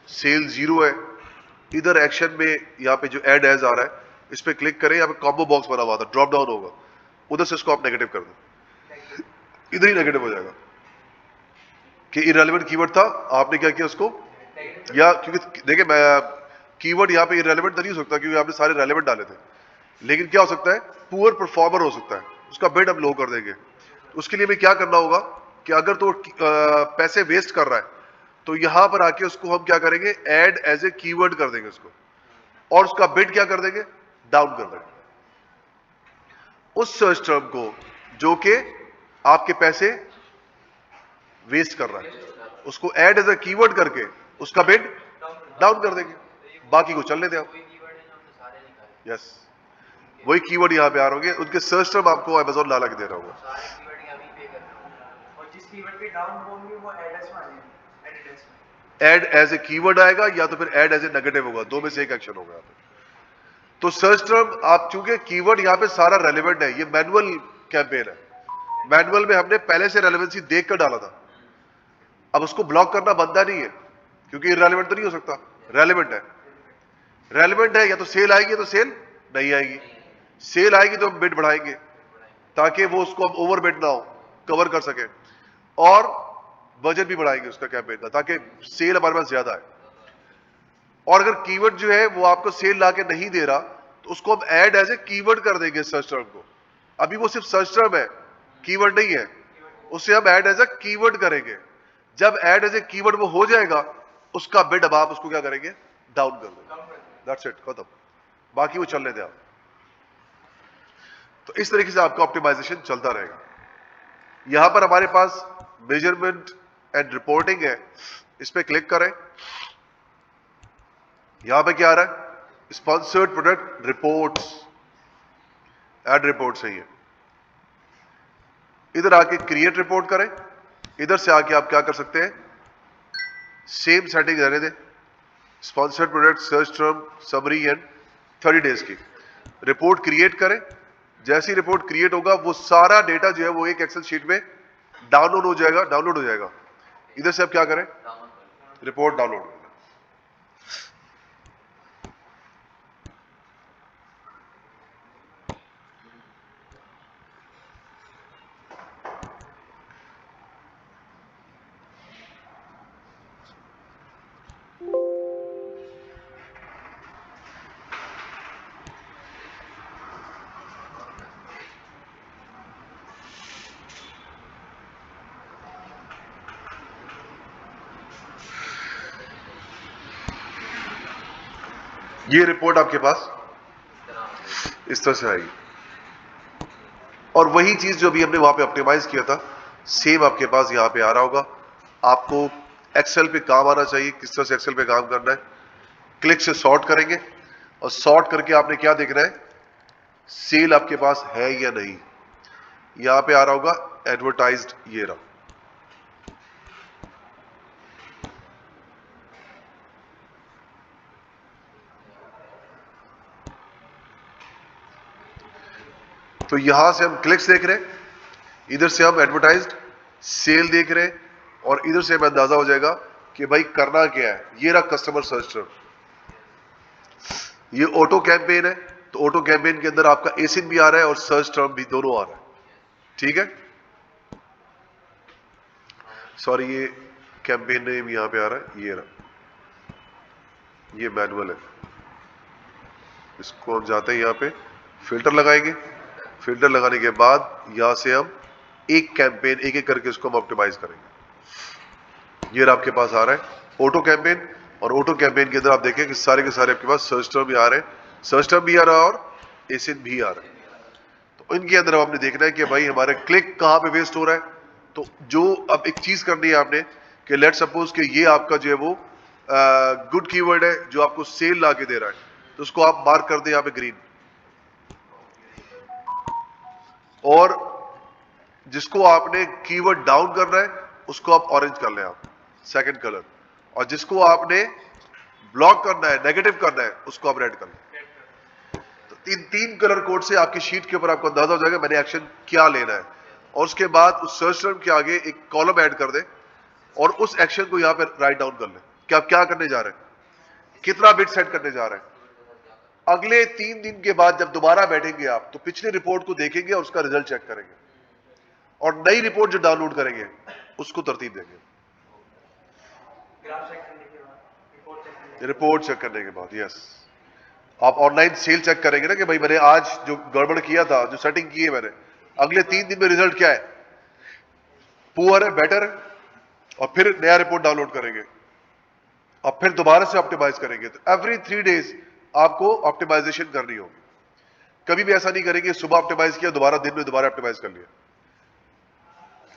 सेल 0 है, इधर एक्शन में यहां पे जो एड एज आ रहा है, इस पे क्लिक करें, यहां पे कॉम्बो बॉक्स बना हुआ था, ड्रॉप डाउन होगा, उधर से इसको आप नेगेटिव कर दो, इधर ही नेगेटिव हो जाएगा कि इररेलेवेंट कीवर्ड था, आपने क्या किया उसको, या क्योंकि देखिए मैं कीवर्ड यहां पे इररेलेवेंट नहीं हो सकता क्योंकि आपने सारे रेलेवेंट डाले थे, लेकिन क्या हो सकता है, पुअर परफॉर्मर हो सकता है, उसका बिड हम लो कर देंगे। उसके लिए हमें क्या करना होगा कि अगर तो पैसे वेस्ट कर रहा है तो यहां पर आके उसको हम क्या करेंगे, ऐड एज ए कीवर्ड कर देंगे उसको, और उसका बिड क्या कर देंगे, डाउन कर देंगे। उस सर्च टर्म को जो कि आपके पैसे वेस्ट कर रहा है, उसको ऐड एज ए कीवर्ड करके उसका बिड डाउन कर देंगे, बाकी को चलने दें आप। यस, वही कीवर्ड यहां पे आ रहे होंगे, उनके सर्च टर्म आपको अमेज़न ला के दे रहा होगा। ऐड एज ए कीवर्ड आएगा या तो फिर ऐड एज ए नेगेटिव होगा, दो में से एक एक्शन होगा। तो सर्च टर्म, आप चूंकि कीवर्ड यहां पे सारा रेलेवेंट है, ये मैनुअल कैंपेन है, मैनुअल में हमने पहले से रेलेवेंसी देख कर डाला था, अब उसको ब्लॉक करना बनता नहीं है क्योंकि इररेलेवेंट तो नहीं हो सकता, रेलेवेंट है। रेलेवेंट है, या तो सेल आएगी या तो सेल नहीं आएगी। सेल आएगी तो हम बिड बढ़ाएंगे ताकि वो उसको हम ओवर बिड ना हो, कवर कर सके, और बजट भी बढ़ाएंगे उसका कैंपेन का ताकि सेल हमारे पास ज्यादा है। और अगर कीवर्ड जो है वो आपको सेल ला के नहीं दे रहा तो उसको हम ऐड एज ए कीवर्ड कर देंगे सर्च टर्म को। अभी वो सिर्फ सर्च टर्म है, कीवर्ड नहीं है, उसे हम ऐड एज ए कीवर्ड करेंगे। जब ऐड एज ए कीवर्ड वो हो जाएगा, उसका बिड अब आप उसको क्या करेंगे, डाउन कर देंगे। दैट्स इट, खत्म, बाकी वो चलने दें आप। तो इस तरीके से आपका ऑप्टिमाइजेशन चलता रहेगा। यहां पर हमारे पास मेजरमेंट एंड रिपोर्टिंग है, इस पे क्लिक करें। यहां पे क्या आ रहा है, sponsored product reports, ad report सही है। इधर आके क्रिएट रिपोर्ट करें, इधर से आके आप क्या कर सकते हैं, सेम सेटिंग रहने दें, sponsored product, search term, summary and 30 days की रिपोर्ट क्रिएट करें। जैसी रिपोर्ट क्रिएट होगा वो सारा डेटा जो है वो एक एक्सेल शीट में डाउनलोड हो जाएगा। इधर से आप क्या करें, रिपोर्ट डाउनलोड। ये रिपोर्ट आपके पास इस तरह से आएगी, और वही चीज जो अभी हमने वहां पे ऑप्टिमाइज किया था सेम आपके पास यहां पे आ रहा होगा। आपको एक्सेल पे काम आना चाहिए, किस तरह से एक्सेल पे काम करना है। क्लिक से सॉर्ट करेंगे, और सॉर्ट करके आपने क्या देखना है, सेल आपके पास है या नहीं। यहां पे आ रहा होगा एडवर्टाइज्ड, ये रहा। तो यहां से हम क्लिक्स देख रहे हैं, इधर से हम एडवर्टाइज्ड सेल देख रहे हैं, और इधर से हमें अंदाजा हो जाएगा कि भाई करना क्या है। ये रहा कस्टमर सर्च टर्म, ये ऑटो कैंपेन है, तो ऑटो कैंपेन के अंदर आपका एसिन भी आ रहा है और सर्च टर्म भी, दोनों आ रहा है। ठीक है, सॉरी, ये कैंपेन नेम यहां पे आ रहा है, ये रहा, ये मैनुअल है। इसको हम जाते हैं यहां पे फिल्टर लगाएंगे, फिल्टर लगाने के बाद यहां से हम एक कैंपेन एक एक करके इसको हम ऑप्टिमाइज करेंगे। ये आपके पास आ रहा है ऑटो कैंपेन, और ऑटो कैंपेन के अंदर आप देखें कि सारे के सारे आपके पास सर्च टर्म भी आ रहे हैं, सर्च टर्म भी आ रहा है और एसिन भी आ रहा है। तो इनके अंदर आपने देखना है कि भाई हमारे क्लिक कहां पे वेस्ट हो रहा है। तो जो अब एक चीज करनी है आपने कि लेट सपोज कि ये आपका जो है वो गुड कीवर्ड है जो आपको सेल ला के दे रहा है, तो उसको आप मार्क कर दें यहां पे ग्रीन, और जिसको आपने कीवर्ड डाउन करना है उसको आप ऑरेंज कर लें, आप सेकंड कलर, और जिसको आपने ब्लॉक करना है, नेगेटिव करना है, उसको आप रेड कर लें। तो तीन कलर कोड से आपकी शीट के ऊपर आपको अंदाजा हो जाएगा मैंने एक्शन क्या लेना है। और उसके बाद उस सर्च टर्म के आगे एक कॉलम ऐड कर दें और उस एक्शन को यहां पर राइट डाउन कर लें कि आप क्या करने जा रहे हैं, कितना बिट सेट करने जा रहे हैं। अगले 3 दिन के बाद जब दोबारा बैठेंगे आप, तो पिछली रिपोर्ट को देखेंगे और उसका रिजल्ट चेक करेंगे, और नई रिपोर्ट जो डाउनलोड करेंगे उसको तरतीब देंगे। रिपोर्ट चेक करने के बाद, यस, आप ऑनलाइन सेल चेक करेंगे ना कि भाई मैंने आज जो गड़बड़ किया था, जो सेटिंग की है मैंने, अगले 3 दिन में रिजल्ट क्या है, पुअर है, बेटर है, और फिर नया रिपोर्ट डाउनलोड करेंगे और फिर दोबारा से ऑप्टिमाइज करेंगे। तो एवरी 3 डेज आपको ऑप्टिमाइजेशन करनी होगी। कभी भी ऐसा नहीं करेंगे सुबह ऑप्टिमाइज किया, दोबारा दिन में दोबारा ऑप्टिमाइज कर लिया।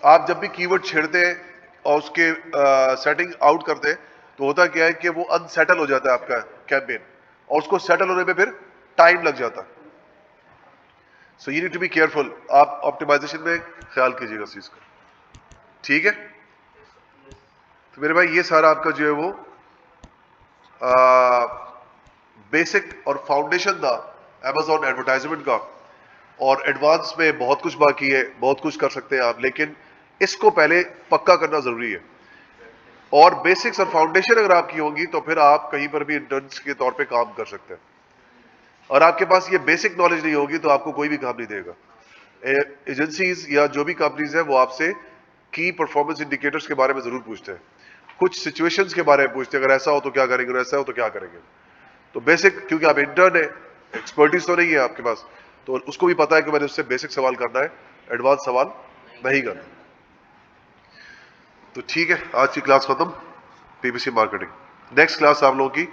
आप जब भी कीवर्ड छेड़ते हैं और उसके सेटिंग आउट करते हैं, तो होता क्या है कि वो अनसेटल हो जाता है आपका कैंपेन, और उसको सेटल होने में फिर टाइम लग जाता है। So you need to be careful, आप ऑप्टिमाइजेशन में ख्याल कीजिएगा इस चीज का। ठीक है, तो मेरे भाई ये सारा आपका जो है वो बेसिक और फाउंडेशन था Amazon एडवर्टाइजमेंट का, और एडवांस में बहुत कुछ बाकी है, बहुत कुछ कर सकते हैं आप, लेकिन इसको पहले पक्का करना जरूरी है। और बेसिक्स और फाउंडेशन अगर आपकी होंगी तो फिर आप कहीं पर भी इंटर्न्स के तौर पे काम कर सकते हैं। और आपके पास ये बेसिक नॉलेज नहीं होगी तो आपको कोई भी काम नहीं देगा। एजेंसीज या जो भी कंपनीज है वो आपसे की परफॉर्मेंस इंडिकेटर्स के बारे में जरूर पूछते हैं, कुछ सिचुएशंस के बारे में पूछते हैं, अगर ऐसा हो तो क्या करेंगे, ऐसा हो तो क्या करेंगे। तो बेसिक, क्योंकि आप इंटर्न है, एक्सपर्टीज तो नहीं है आपके पास, तो उसको भी पता है कि मैंने उससे बेसिक सवाल करना है, एडवांस सवाल नहीं करना। तो ठीक है, आज की क्लास खत्म, पीपीसी मार्केटिंग। नेक्स्ट क्लास आप लोगों की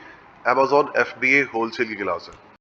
Amazon FBA होलसेल की क्लास है।